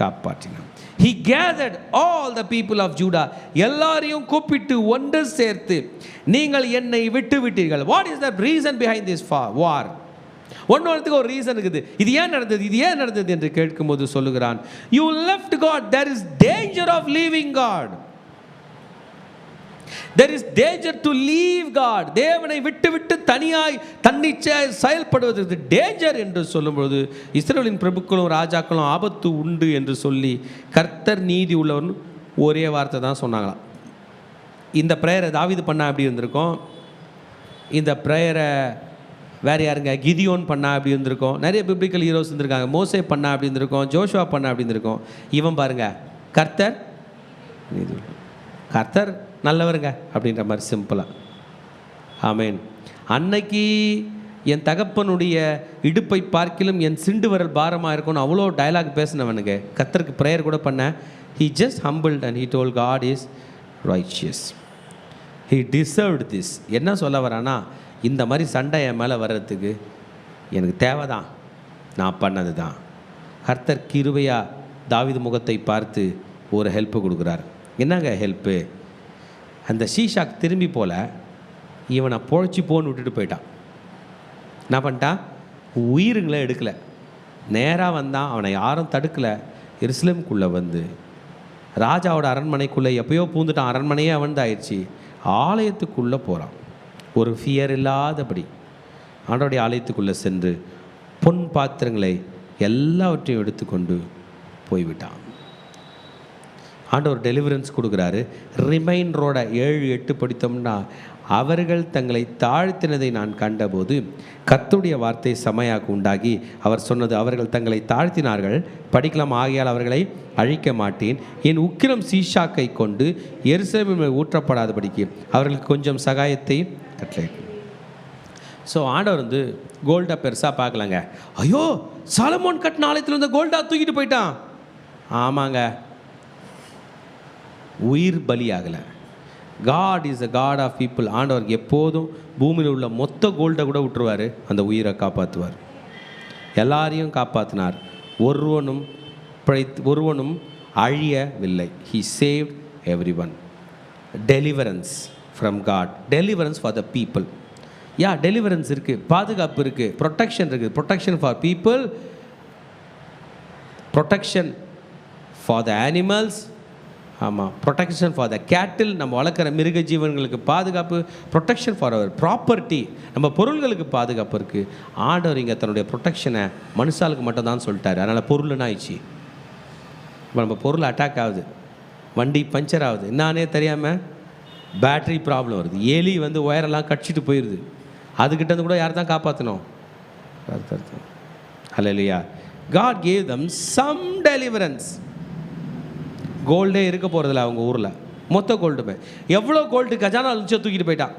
காப்பாற்றினார். He gathered all the people of Judah. எல்லாரையும் கூப்பிட்டு ஒன்று சேர்த்து, நீங்கள் என்னை விட்டு விட்டீர்கள். What is the reason behind this war? ஒன்றுக்கு ஒரு ரீசன் இருக்குது. இது ஏன் நடந்தது என்று கேட்கும்போது சொல்லுகிறான், you left God. There is danger of leaving God. There is danger to leave God. தேவனை விட்டு தனியாய் தன்னிச்சையாய் செயல்படுவது டேஞ்சர் என்று சொல்லும்போது இஸ்ரவேலின் பிரபுக்களும் ராஜாக்களும் ஆபத்து உண்டு என்று சொல்லி கர்த்தர் நீதி உள்ளவன் ஒரே வார்த்தை தான் சொன்னாங்களாம். இந்த ப்ரேயரை தாவீது பண்ணா அப்படி இருந்திருக்கும். இந்த ப்ரேயரை வேறு யாருங்க? கிதியோன் பண்ணா அப்படி இருந்திருக்கும். நிறைய பிப்ளிக்கல் ஹீரோஸ் இருந்திருக்காங்க. மோசே பண்ணா அப்படி இருந்திருக்கும். ஜோஷுவா பண்ணா அப்படி இருந்திருக்கும். இவன் பாருங்க, கர்த்தர் நல்லவருங்க அப்படின்ற மாதிரி சிம்பிளாக. ஆமேன். அன்னைக்கு என் தகப்பனுடைய இடுப்பை பார்க்கிலும் என் சிண்டு வரல் பாரமாக இருக்கும்னு அவ்வளோ டயலாக் பேசினவனுங்க. கர்த்தருக்கு ப்ரேயர் கூட பண்ண. he just humbled and he told God is righteous. he deserved this. என்ன சொல்ல வரானா, இந்த மாதிரி சண்டை என் மேலே வர்றதுக்கு எனக்கு தேவைதான். நான் பண்ணது தான். கர்த்தர் கிருபையாக தாவீது முகத்தை பார்த்து ஒரு ஹெல்ப்பு கொடுக்குறார். என்னங்க ஹெல்ப்பு? அந்த ஷீஷாக் திரும்பி போல இவனை பொழைச்சி போன்னு விட்டுட்டு போயிட்டான். என்ன பண்ணிட்டான்? உயிருங்களை எடுக்கலை, நேராக வந்தான். அவனை யாரும் தடுக்கலை. எருசலேமுக்குள்ளே வந்து ராஜாவோட அரண்மனைக்குள்ளே எப்பயோ பூந்துட்டான். அரண்மனையே அவன் ஆயிடுச்சு. ஆலயத்துக்குள்ளே போகிறான். ஒரு ஃபியர் இல்லாதபடி ஆண்டவருடைய ஆலயத்துக்குள்ளே சென்று பொன் பாத்திரங்களை எல்லாவற்றையும் எடுத்துக்கொண்டு போய்விட்டான். ஆண்டவர் டெலிவரன்ஸ் கொடுக்குறாரு. ரிமைண்டரோட 7-8 படித்தோம்னா, அவர்கள் தங்களை தாழ்த்தினதை நான் கண்டபோது கர்த்தருடைய வார்த்தை செமையாக உண்டாகி அவர் சொன்னது, அவர்கள் தங்களை தாழ்த்தினார்கள், படிக்கலாம், ஆகையால் அவர்களை அழிக்க மாட்டேன். என் உக்கிரம் சீஷாக்கை கொண்டு எருசலேமில் ஊற்றப்படாதபடிக்கு அவர்களுக்கு கொஞ்சம் சகாயத்தை கட்டளை. ஸோ ஆண்டவர் வந்து கோல்டை பெருசாக பார்க்கலங்க. ஐயோ, சாலமோன் கட்டின ஆலயத்தில் இருந்த கோல்டா தூக்கிட்டு போயிட்டான். ஆமாங்க, உயிர் பலியாகலை. God is a God of people. ஆண்டவருக்கு எப்போதும் பூமியில் உள்ள மொத்த கோல்டை கூட விட்டுருவார், அந்த உயிரை காப்பாற்றுவார். எல்லாரையும் காப்பாற்றினார். ஒருவனும் அழியவில்லை. He saved everyone. Deliverance from God. Deliverance for the people. Deliverance இருக்குது, பாதுகாப்பு இருக்குது, ப்ரொடெக்ஷன் இருக்குது. Protection for people, protection for the animals. ஆமாம், ப்ரொடெக்ஷன் ஃபார் த கேட்டில், நம்ம வளர்க்குற மிருக ஜீவன்களுக்கு பாதுகாப்பு. ப்ரொடெக்ஷன் ஃபார் அவர் ப்ராப்பர்ட்டி, நம்ம பொருள்களுக்கு பாதுகாப்பு இருக்குது. ஆண்டவர் இங்கே தன்னுடைய ப்ரொடெக்ஷனை மனுஷாளுக்கு மட்டும் தான் சொல்லிட்டாரு. அதனால் பொருள்னு ஆயிடுச்சு. இப்போ நம்ம பொருள் அட்டாக் ஆகுது, வண்டி பஞ்சர் ஆகுது, என்னானே தெரியாமல் பேட்ரி ப்ராப்ளம் வருது, எலி வந்து ஒயரெல்லாம் கடிச்சிட்டு போயிடுது. அதுக்கிட்ட கூட யார் தான் காப்பாற்றணும்? ஹல்லேலூயா. God gave them some deliverance. கோல்டே இருக்க போகிறதில்ல அவங்க ஊரில், மொத்த கோல்டுமே. எவ்வளோ கோல்டு கஜானா இருந்துச்சோ தூக்கிட்டு போயிட்டான்.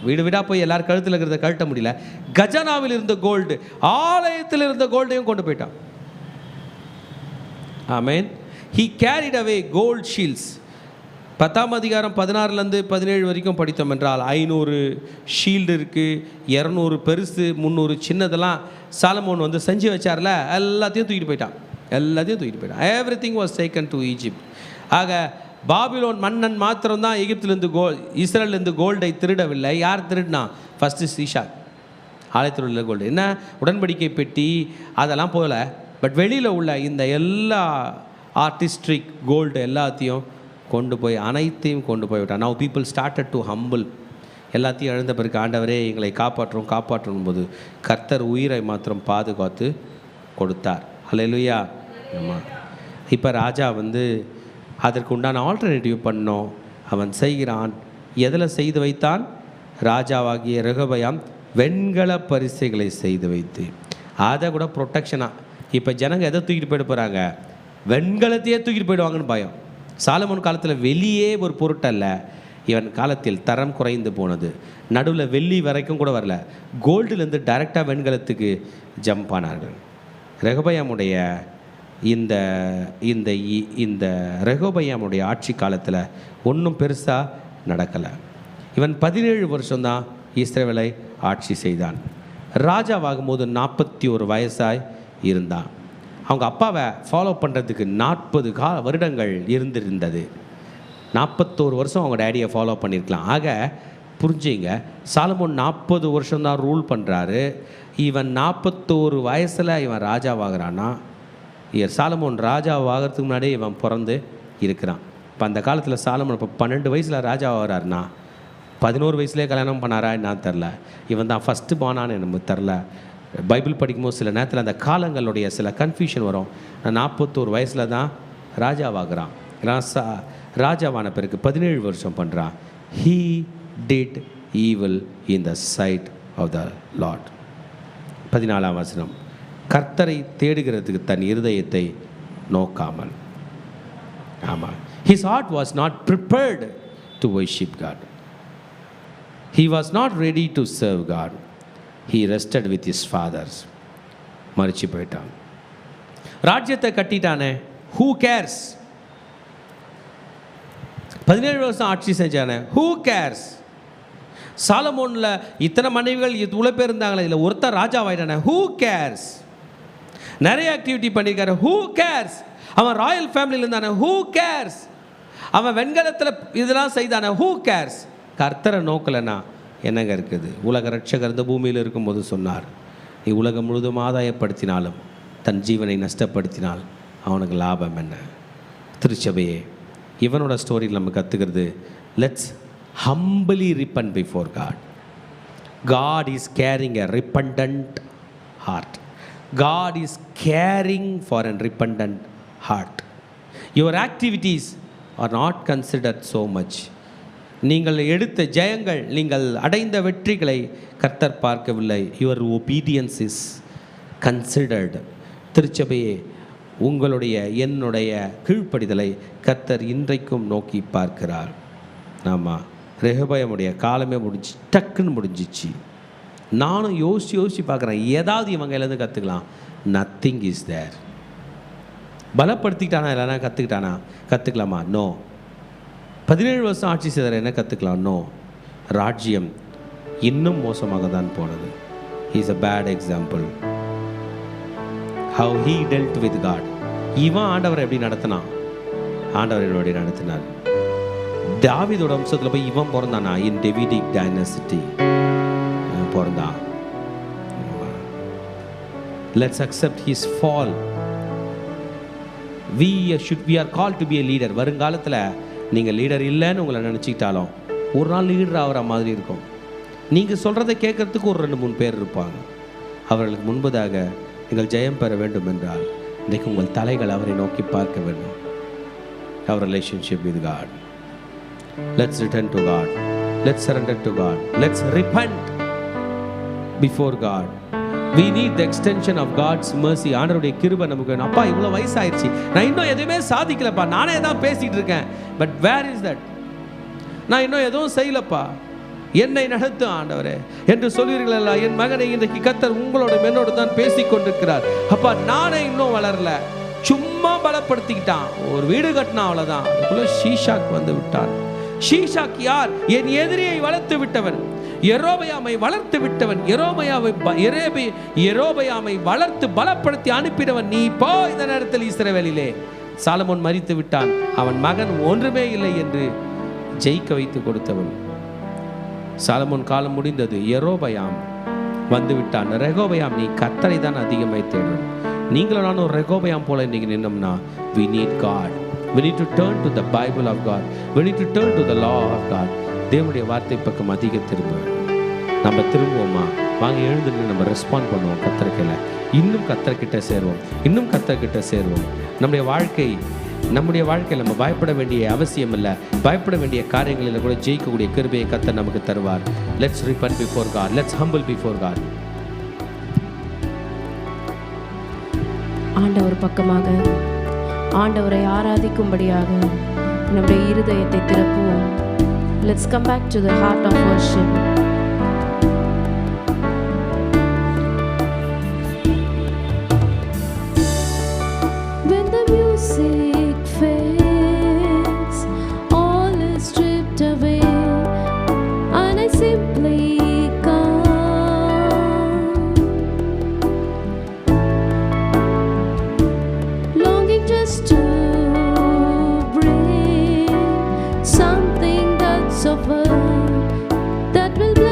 வீடு வீடாக போய் எல்லாரும் கழுத்தில் இருக்கிறத கழட்ட முடியல. கஜானாவில் இருந்த கோல்டு, ஆலயத்தில் இருந்த கோல்டையும் கொண்டு போயிட்டான். ஆமென். He carried away gold shields. 10ஆம் அதிகாரம் 16-17 வரைக்கும் படித்தோம் என்றால் 500 ஷீல்டு இருக்குது, 200 பெருசு, 300 சின்னதெல்லாம் சாலமோன் வந்து செஞ்சு வச்சார்ல, எல்லாத்தையும் தூக்கிட்டு போயிட்டான். Everything was taken to Egypt. ஆக பாபிலோன் மன்னன் மாத்திரம்தான் எகிப்திலிருந்து இஸ்ரேலிருந்து கோல்டை திருடவில்லை. யார் திருடினா? ஃபஸ்ட்டு ஷீஷாக், ஆலயத்தில் உள்ள கோல்டு. என்ன உடன்படிக்கை பெட்டி அதெல்லாம் போகல, பட் வெளியில் உள்ள இந்த எல்லா ஆர்டிஸ்ட்ரிக் கோல்டு எல்லாத்தையும் கொண்டு போய் அனைத்தையும் கொண்டு போய்விட்டான். Now people started to humble. எல்லாத்தையும் எழுந்த பிறகு ஆண்டவரே எங்களை காப்பாற்றும் போது கர்த்தர் உயிரை மாத்திரம் பாதுகாத்து கொடுத்தார். ஹல்லேலூயா. ஆமாம். இப்போ ராஜா வந்து அதற்கு உண்டான ஆல்டர்னேட்டிவ் பண்ணோம். அவன் செய்கிறான். எதில் செய்து வைத்தான்? ராஜாவாகிய ரெகொபெயாம் வெண்கல பரிசைகளை செய்து வைத்து, அதை கூட ப்ரொடெக்ஷனாக. இப்போ ஜனங்க எதை தூக்கிட்டு போயிட்டு போகிறாங்க? வெண்கலத்தையே தூக்கிட்டு போயிடுவாங்கன்னு பயம். சாலமோன் காலத்தில் வெளியே ஒரு பொருட்டல்ல, இவன் காலத்தில் தரம் குறைந்து போனது. நடுவில் வெள்ளி வரைக்கும் கூட வரல, கோல்டுலேருந்து டைரெக்டாக வெண்கலத்துக்கு ஜம்ப் ஆனார்கள். ரெகொபெயாமுடைய இந்த இந்த இந்த ரெகொபெயாமுடைய ஆட்சி காலத்தில் ஒன்றும் பெருசாக நடக்கலை. இவன் 17 வருஷம்தான் இஸ்ரவேலை ஆட்சி செய்தான். ராஜாவாகும் போது 41 வயசாய் இருந்தான். அவங்க அப்பாவை ஃபாலோ பண்ணுறதுக்கு 40 வருடங்கள் இருந்திருந்தது. 41 வருஷம் அவங்க டேடியை ஃபாலோ பண்ணியிருக்கலாம். ஆக புரிஞ்சுங்க, சாலமோன் 40 வருஷம்தான் ரூல் பண்ணுறாரு. இவன் 41 வயசில் இவன் ராஜாவாகிறான்னா, சாலமோன் ராஜாவாகிறதுக்கு முன்னாடியே இவன் பிறந்து இருக்கிறான். இப்போ அந்த காலத்தில் சாலமோன் இப்போ 12 வயசில் ராஜாவாகிறாருன்னா 11 வயசுலேயே கல்யாணம் பண்ணாரா என்னன்னு தெரில. இவன் தான் ஃபஸ்ட்டு பானான்னு நமக்கு தெரில. பைபிள் படிக்கும்போது சில நேரத்தில் அந்த காலங்களுடைய சில கன்ஃபியூஷன் வரும். 41 வயசில் தான் ராஜாவாகிறான். ராஜாவான பிறகு 17 வருஷம் பண்ணுறான். He did evil in the sight of the Lord. 14ஆம் வசனம், கர்த்தரை தேடுகிறதுக்கு தன் இருதயத்தை நோக்காமல். ஆமாம், his heart was not prepared to worship God. He was not ready to serve God. He rested with his fathers. மறிச்சு போயிட்டான். ராஜ்யத்தை கட்டிட்டானே, who cares? 17 வருஷம் ஆட்சி செஞ்சானே, who cares? சாலமோனில் இத்தனை மனைவிகள் இவ்வளோ பேர் இருந்தாங்களே, இதில் ஒருத்தர் ராஜாவாயிட்டானே, who cares? நிறைய ஆக்டிவிட்டி பண்ணியிருக்காரு. Who CARES? அவன் ராயல் ஃபேமிலியில் இருந்தானே, ஹூ கேர்ஸ்? அவன் வெண்கலத்தில் இதெல்லாம் செய்தானே, ஹூ கேர்ஸ்? கர்த்தரை நோக்கலைன்னா என்னங்க இருக்குது? உலக ரட்சகர் இந்த பூமியில் இருக்கும்போது சொன்னார், நீ உலகம் முழுதும் ஆதாயப்படுத்தினாலும் தன் ஜீவனை நஷ்டப்படுத்தினால் அவனுக்கு லாபம் என்ன? திருச்சபையே, இவனோட ஸ்டோரியில் நம்ம கற்றுக்கிறது, let's humbly repent before God. God is carrying a repentant heart. God is caring for a repentant heart. Your activities are not considered so much. நீங்கள் எடுத்த ஜெயங்கள், நீங்கள் அடைந்த வெற்றிகளை கர்த்தர் பார்க்கவில்லை. Your obedience is considered. திருச்சபையே, உங்களுடைய என்னுடைய கீழ்ப்படிதலை கர்த்தர் இன்றைக்கும் நோக்கி பார்க்கிறார். ஆமாம், ரெகொபெயாமுடைய காலமே டக்குன்னு முடிஞ்சிச்சு. நானும் யோசித்து பார்க்குறேன், ஏதாவது இவங்க எல்லாம் கற்றுக்கலாம். Nothing is there. பலப்படுத்திக்கிட்டானா இல்லைனா கற்றுக்கலாமா? நோ. 17 வருஷம் ஆட்சி செய்தார், என்ன கற்றுக்கலாம்? நோ. ராஜ்யம் இன்னும் மோசமாக தான் போனது. Is a bad example. How he dealt with God. இவன் ஆண்டவரை எப்படி நடத்தினான்? ஆண்டவர் எப்படி நடத்தினார்? தாவீதோட வம்சத்தில் போய் இவன் பிறந்தானா? இன் டேவிடிக் டைனஸ்டி பிறந்தான். Let's accept his fall. we are called to be a leader. வருங்காலத்தில் நீங்கள் லீடர் இல்லைன்னு உங்களை நினச்சிக்கிட்டாலும் ஒரு நாள் லீடர் ஆகிற மாதிரி இருக்கும். நீங்கள் சொல்கிறத கேட்குறதுக்கு ஒரு 2-3 பேர் இருப்பாங்க. அவர்களுக்கு முன்பதாக நீங்கள் ஜெயம் பெற வேண்டும் என்றால் இன்றைக்கு உங்கள் தலைகள் அவரை நோக்கி பார்க்க வேண்டும். அவர் relationship with God. Let's return to God. Let's surrender to God. Let's repent before God. We need the extension of God's mercy. ஆண்டவருடைய கிருபை நமக்கு வேணும். அப்பா, இவ்வளோ வயசாயிருச்சு, நான் இன்னும் எதுவுமே சாதிக்கலப்பா, நானே தான் பேசிகிட்டு இருக்கேன். But where is that? நான் இன்னும் எதுவும் செய்யலப்பா, என்னை நடத்தும் ஆண்டவரே என்று சொல்வீர்களா? என் மகனை இன்றைக்கு கர்த்தர் உங்களோட என்னோடு தான் பேசி கொண்டிருக்கிறார். அப்பா, நானே இன்னும் வளரல, சும்மா பலப்படுத்திக்கிட்டான், ஒரு வீடு கட்டினா அவ்வளோதான். அதுக்குள்ள ஷீஷாக் வந்து விட்டான். ஷீஷாக் யார்? என் எதிரியை வளர்த்து விட்டவன், யெரொபெயாமை வளர்த்து விட்டவன், யெரொபெயாமை வளர்த்து பலப்படுத்தி அனுப்பினவன். நீ போ இந்த நேரத்தில் இஸ்ரவேலிலே. சாலமோன் மரித்து விட்டான், அவன் மகன் ஒன்றுமே இல்லை என்று ஜெயிக்க வைத்து கொடுத்தவன். சாலமோன் காலம் முடிந்தது, யெரொபெயாம் வந்து விட்டான். ரெகொபெயாம், நீ கர்த்தரை தான் அதிகமாய் தேடும். நீங்களும் நானும் ஒரு ரெகொபெயாம் போல இன்னைக்கு நின்னோம்னா, we need God. We need to turn to the Bible of God. We need to turn to the law of God. தேவனுடைய வார்த்தை பக்கம் அதிக திரும்ப நம்ம திரும்புவோமா? வாங்க, எழுந்து நம்ம ரெஸ்பாண்ட் பண்ணுவோம். கர்த்தர்கிட்ட இன்னும் கர்த்தர்கிட்ட சேருவோம், இன்னும் கர்த்தர்கிட்ட சேருவோம். நம்முடைய வாழ்க்கையில் நம்ம பயப்பட வேண்டிய அவசியம் இல்லை. பயப்பட வேண்டிய காரியங்களில் கூட ஜெயிக்கக்கூடிய கிருபையை கர்த்தர் நமக்கு தருவார். Let's repent before God. Let's humble before God. ஆண்டவர் பக்கமாக ஆண்டவரை ஆராதிக்கும்படியாக நம்முடைய இருதயத்தை திறப்புவோம். Let's come back to the heart of worship. When the music fades, all is stripped away, and I simply to bring something that's of her that will bless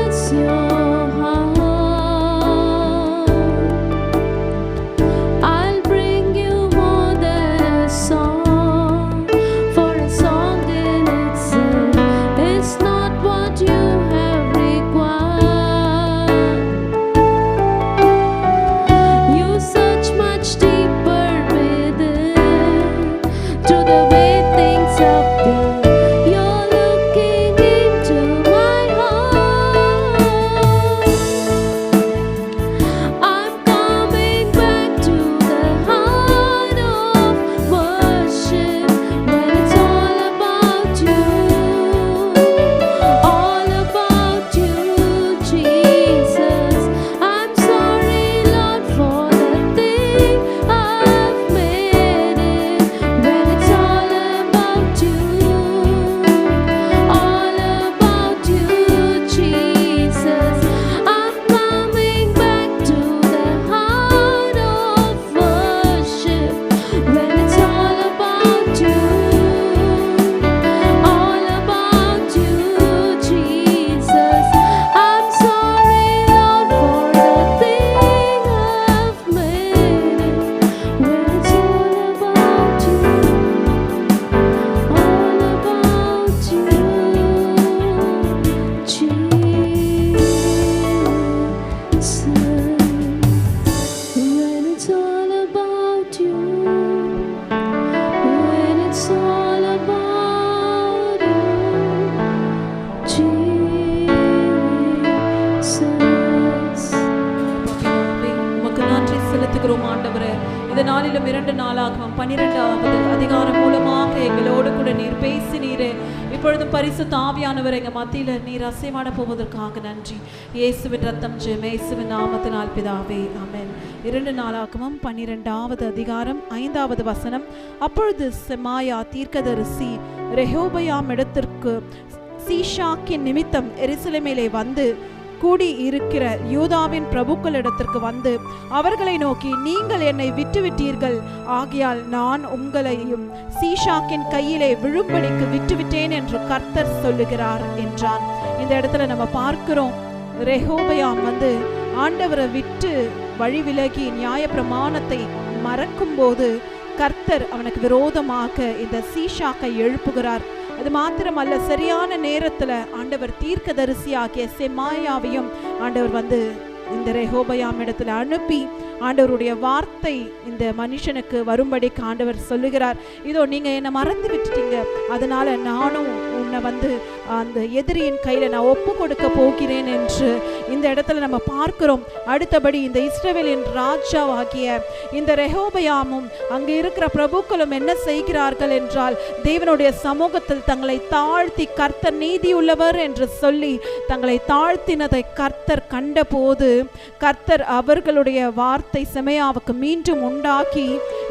இந்த நாளிலும் 2 நாளாகவும் 12வது அதிகாரம் மூலமாக எங்களோடு கூட நீர் பேசினீரே. இப்பொழுதும் பரிசுத்த ஆவியானவர் எங்கள் மத்தியில் நீர் அசைவாட போவதற்காக நன்றி. இயேசுவின் ரத்தம் ஜெயம், இயேசுவின் நாமத்தினால் பிதாவே, ஆமென். 2 நாளாகமம் 12வது அதிகாரம் 5வது வசனம். அப்பொழுது செமாயா தீர்க்கதரிசி ரெஹோபயாம் இடத்திற்கு சீஷாக்கின் நிமித்தம் எருசலேமிலே வந்து கூடி இருக்கிற யூதாவின் பிரபுக்களிடத்திற்கு வந்து அவர்களை நோக்கி, நீங்கள் என்னை விட்டுவிட்டீர்கள், ஆகையால் நான் உங்களையும் சீஷாக்கின் கையிலே விழும்படிக்கு விட்டுவிட்டேன் என்று கர்த்தர் சொல்லுகிறார் என்றான். இந்த இடத்துல நம்ம பார்க்கிறோம், ரெஹோபயாம் வந்து ஆண்டவரை விட்டு வழி விலகி நியாய பிரமாணத்தை மறக்கும் போது கர்த்தர் அவனுக்கு விரோதமாக இந்த சீஷாக்கை எழுப்புகிறார். அது மாத்திரமல்ல, சரியான நேரத்துல ஆண்டவர் தீர்க்கதரிசியாகிய செமாயாவையும் ஆண்டவர் வந்து இந்த ரெஹோபயாம் இடத்துல அனுப்பி ஆண்டவருடைய வார்த்தை இந்த மனுஷனுக்கு வரும்படிக்கு ஆண்டவர் சொல்லுகிறார். இதோ நீங்க என்னை மறந்து விட்டுட்டீங்க, அதனால நானும் உன்னை வந்து அந்த எதிரியின் கையில நான் ஒப்பு கொடுக்க போகிறேன் என்று இந்த இடத்துல நம்ம பார்க்கிறோம். அடுத்தபடி இந்த இஸ்ரவேலின் ராஜாவாகிய இந்த ரெஹோபயாமும் அங்கே இருக்கிற பிரபுக்களும் என்ன செய்கிறார்கள் என்றால், தேவனுடைய சமூகத்தில் தங்களை தாழ்த்தி கர்த்தர் நீதி உள்ளவர் என்று சொல்லி தங்களை தாழ்த்தினதை கர்த்தர் கண்டபோது கர்த்தர் அவர்களுடைய வார்த்தை செமையாவுக்கு மீண்டும் உண்டாக்கி,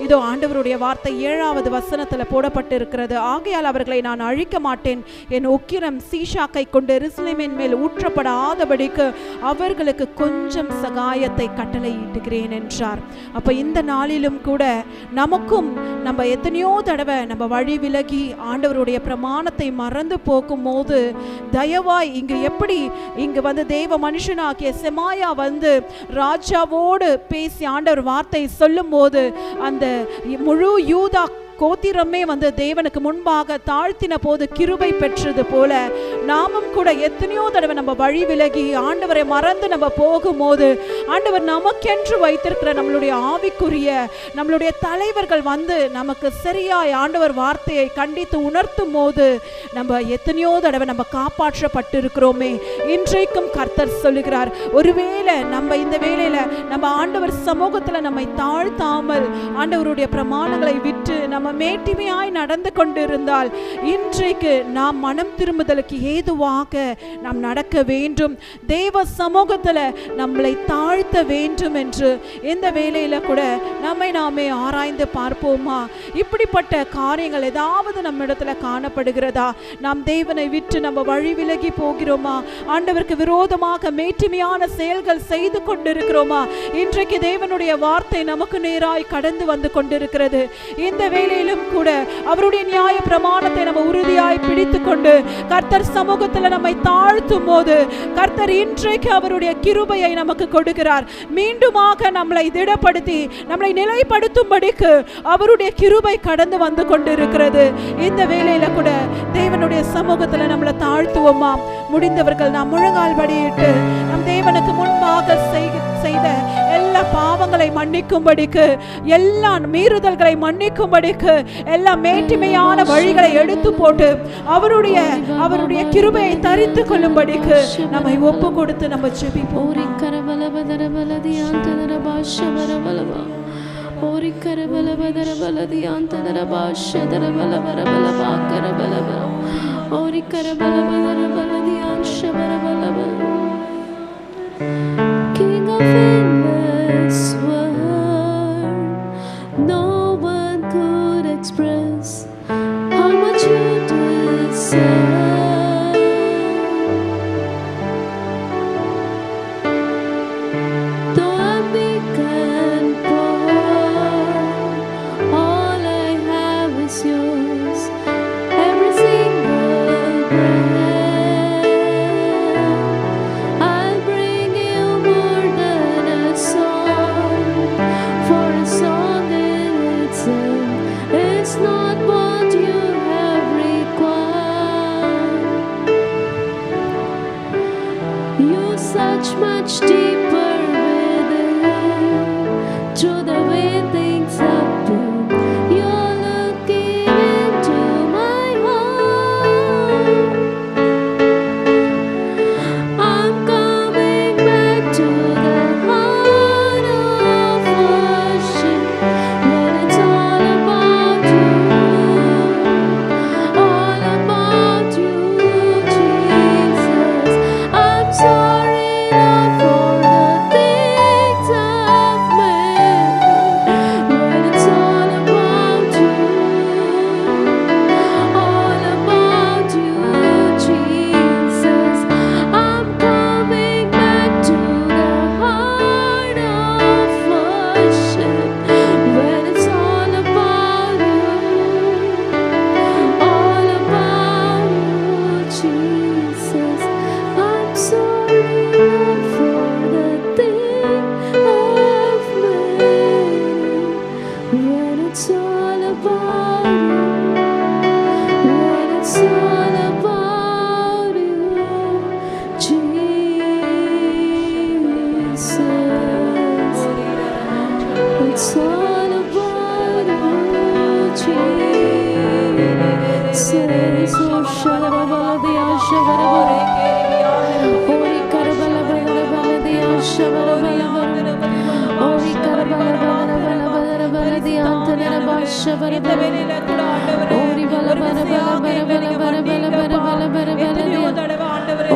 இதோ ஆண்டவருடைய வார்த்தை 7வது வசனத்துல போடப்பட்டு இருக்கிறது, ஆகையால் அவர்களை நான் அழிக்க மாட்டேன், என் உக்கிரம் சீஷாக்கை கொண்டு எருசலேமின் மேல் ஊற்றப்படாதபடிக்கு அவர்களுக்கு கொஞ்சம் சகாயத்தை கட்டளையிட்டுகிறேன் என்றார். அப்ப இந்த நாளிலும் கூட நமக்கும் நம்ம எத்தனையோ தடவை நம்ம வழி விலகி ஆண்டவருடைய பிரமாணத்தை மறந்து போகும் போது தயவாய் இங்கு வந்து தேவ மனுஷனாகிய செமாயா வந்து ராஜாவோடு பேசி ஆண்டவர் வார்த்தை சொல்லும் போது அந்த முழு யூதா கோத்திரமே வந்து தேவனுக்கு முன்பாக தாழ்த்தின போது கிருபை பெற்றது போல நாமும் கூட எத்தனையோ தடவை நம்ம வழி விலகி ஆண்டவரை மறந்து நம்ம போகும்போது ஆண்டவர் நமக்கென்று வைத்திருக்கிற நம்மளுடைய ஆவிக்குரிய நம்மளுடைய தலைவர்கள் வந்து நமக்கு சரியாய் ஆண்டவர் வார்த்தையை கண்டித்து உணர்த்தும் போது நம்ம எத்தனையோ தடவை நம்ம காப்பாற்றப்பட்டு இருக்கிறோமே. இன்றைக்கும் கர்த்தர் சொல்லுகிறார், ஒருவேளை நம்ம இந்த வேளையில நம்ம ஆண்டவர் சமூகத்துல நம்மை தாழ்த்தாமல் ஆண்டவருடைய பிரமாணங்களை விட்டு நம்ம மேட்டிமையாய் நடந்து கொண்டிருந்தால் இன்றைக்கு நாம் மனம் திரும்புதலுக்கு ஏதுவாக நாம் நடக்க வேண்டும், தேவ சமூகத்துல நம்மளை தாழ்த்த வேண்டும் என்று இந்த வேளையில கூட நம்மை நாமே ஆராய்ந்து பார்ப்போமா? இப்படிப்பட்ட காரியங்கள் ஏதாவது நம்ம இடத்துல காணப்படுகிறதா? நாம் தேவனை விட்டு நம்ம வழி விலகி போகிறோமா? ஆண்டவருக்கு விரோதமாக மேட்டிமையான செயல்கள் செய்து கொண்டிருக்கிறோமா? இன்றைக்கு தேவனுடைய வார்த்தை நமக்கு நேராய் கடந்து வந்து கொண்டிருக்கிறது. இந்த வேளையிலும் கூட அவருடைய நியாய பிரமாணத்தை நம்ம உறுதியாய் பிடித்து கொண்டு கர்த்தர் சமூகத்தில் நம்மை தாழ்த்தும் போது கர்த்தர் இன்றைக்கு அவருடைய கிருபையை நமக்கு கொடுக்கிறார். மீண்டுமாக நம்மளை திடப்படுத்தி நம்மளை நிலைப்படுத்தும்படிக்கு அவருடைய கிருபை கடந்து வந்து கொண்டிருக்கிறது. இந்த வேளையில கூட தேவனுடைய சமூகத்தில் நம்மளை தாழ்த்துவோமா? முடிந்தவர்கள் நாம் முழங்கால் படியிட்டு நம் தேவனுக்கு முன்பாக செய்த எல்லா பாவங்களை மன்னிக்கும்படிக்கு, எல்லா மீறுதல்களை மன்னிக்கும்படிக்கு, எல்லா மேட்டிமையான வழிகளை எடுத்து போட்டு அவருடைய கிருபையை தரித்து கொள்ளும்படிக்கு நம்மை ஒப்பு கொடுத்து நம்ம ஜெபிப்போம். King of endless world, no one could express how much you deserve. Though I'm weak and poor, all I have is yours. Every single breath I'll bring you more than a song, for a song in itself is not what you have required. You search much deeper within, through the way things happen. You're looking into my heart. I'm coming back to the heart of worship. இந்த வேளையில கூட ஆண்டவரே ஒரு விசையாக எங்களை மன்னிங்கப்பா. எத்தனையோ தடவை ஆண்டவரே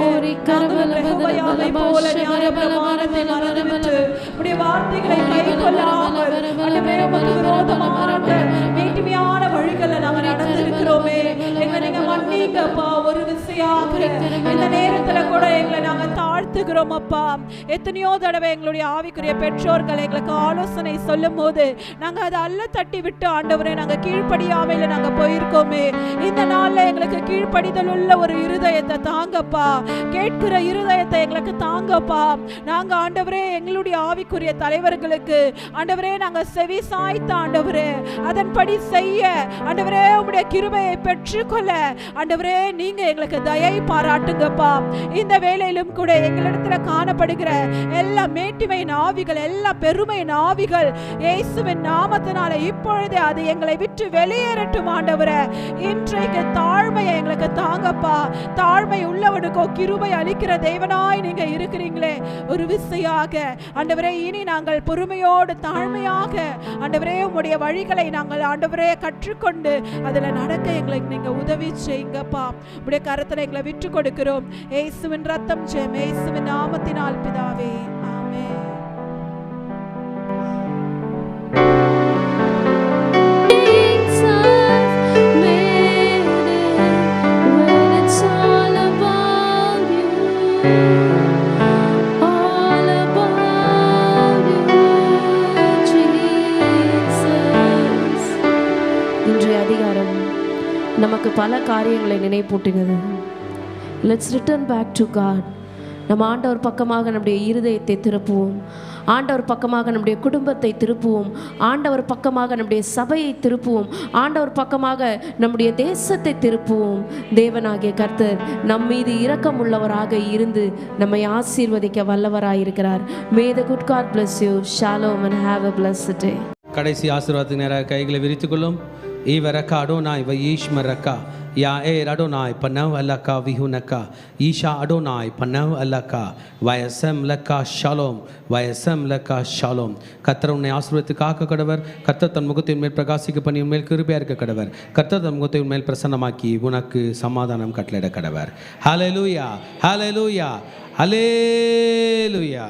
நாங்கள் யெகோவாவை போல நியாயப்பிரமாணத்தை மறந்துவிட்டு உம்முடைய வார்த்தைகளை கைக்கொள்ளாமல் ஆண்டவரே உமக்கு விரோதமாக மேட்டிமையான வழிகளை நாங்கள் நடந்திருக்கிறோமே. எங்களை நீங்க மன்னிங்கப்பா. ஒரு விசையாக இந்த நேரத்துல கூட எங்களை நாங்க தாழ்த்துகிறோம் அப்பா. எத்தனையோ தடவை எங்களுடைய ஆவிக்குரிய பெற்றோர்கள் எங்களுக்கு ஆலோசனை சொல்லும் போது நாங்க அதை அல்ல தட்டி விட்டு ஆண்டவரே நாங்க கீழ்ப்படியாமையில நாங்க போயிருக்கோமே. இந்த நாள்ல எங்களுக்கு கீழ்ப்படிதல் உள்ள ஒரு இருதயத்தை தாங்கப்பா. கேட்கிற இருதயத்தை எங்களுக்கு தாங்கப்பா. நாங்க ஆண்டவரே எங்களுடைய ஆவிக்குரிய தலைவர்களுக்கு ஆண்டவரே நாங்க செவி சாய்த்த ஆண்டவரே அதன்படி செய்ய ஆண்டவரே உம்முடைய கிருபையை பெற்றுக்கொள்ள ஆண்டவரே நீங்க எங்களுக்கு தயை பாராட்டுங்கப்பா. இந்த வேளையிலும் கூட எங்களிடத்துல காணப்படுகிற எல்லா மேட்டிமை ஆவிகள், எல்லா பெருமை ஆவிகள் இயேசுவின் நாமத்தினால இப்பொழுதே அது எங்களை விட்டு வெளியேறட்டும் ஆண்டவரே. இன்றைக்கு தாழ்மையை எங்களுக்கு தாங்கப்பா. தாழ்மை உள்ளவனுக்கோ கிருபை அளிக்கிற தேவனாய் நீங்க இருக்கிறீங்களே. ஒரு விசையாக ஆண்டவரே இனி நாங்கள் பொறுமையோடு தாழ்மையாக ஆண்டவரே உம்முடைய வழிகளை நாங்கள் ஆண்டவரே கற்றுக்கொண்டு அதுல நடக்க எங்களுக்கு நீங்க உதவி செய்யுங்கப்பா. உம்முடைய கரத்துல எங்களை விட்டு கொடுக்கிறோம். இயேசுவின் ரத்தம் ஜெயம், இயேசுவின் நாமத்தினால் பிதாவே, ஆமென். இன்றைய அதிகாரம் நமக்கு பல காரியங்களை நினைப்பூட்டினது. Let's return back to God. நம்ம ஆண்டவர் பக்கமாக நம்முடைய இருதயத்தை திருப்புவோம். ஆண்டவர் பக்கமாக நம்முடைய குடும்பத்தை திருப்புவோம். ஆண்டவர் பக்கமாக நம்முடைய சபையை திருப்புவோம். ஆண்டவர் பக்கமாக நம்முடைய தேசத்தை திருப்புவோம். தேவனாகிய கர்த்தர் நம் மீது இரக்கம் உள்ளவராக இருந்து நம்மை ஆசீர்வதிக்க வல்லவராக இருக்கிறார். May the good God bless you. Shalom and have a blessed day. கடைசி ஆசீர்வாதத்துக்கு நேராக கைகளை விரித்துக்கொள்ளும். ஈவரக்கா அடோனாய் வயீஷ்மரக்கா யா ஏர் அடோனாய் பனவ் அல்லக்கா விஹுனக்கா ஈஷா அடோனாய் பனவ் அல்லக்கா வயசம் லக்கா ஷாலோம் வயசம் லக்கா ஷாலோம். கர்த்தர் உன்னை ஆசீர்வதித்து காக்க கடவர். கர்த்தர் தன் முகத்தின் மேல் பிரகாசிக்க பண்ணி உன்மேல் கிருபையா இருக்க கடவர். கர்த்தர் தன் முகத்தை உன்மேல் பிரசன்னமாக்கி உனக்கு சமாதானம் கட்டளையிட கடவர். ஹல்லேலூயா, ஹல்லேலூயா, ஹல்லேலூயா.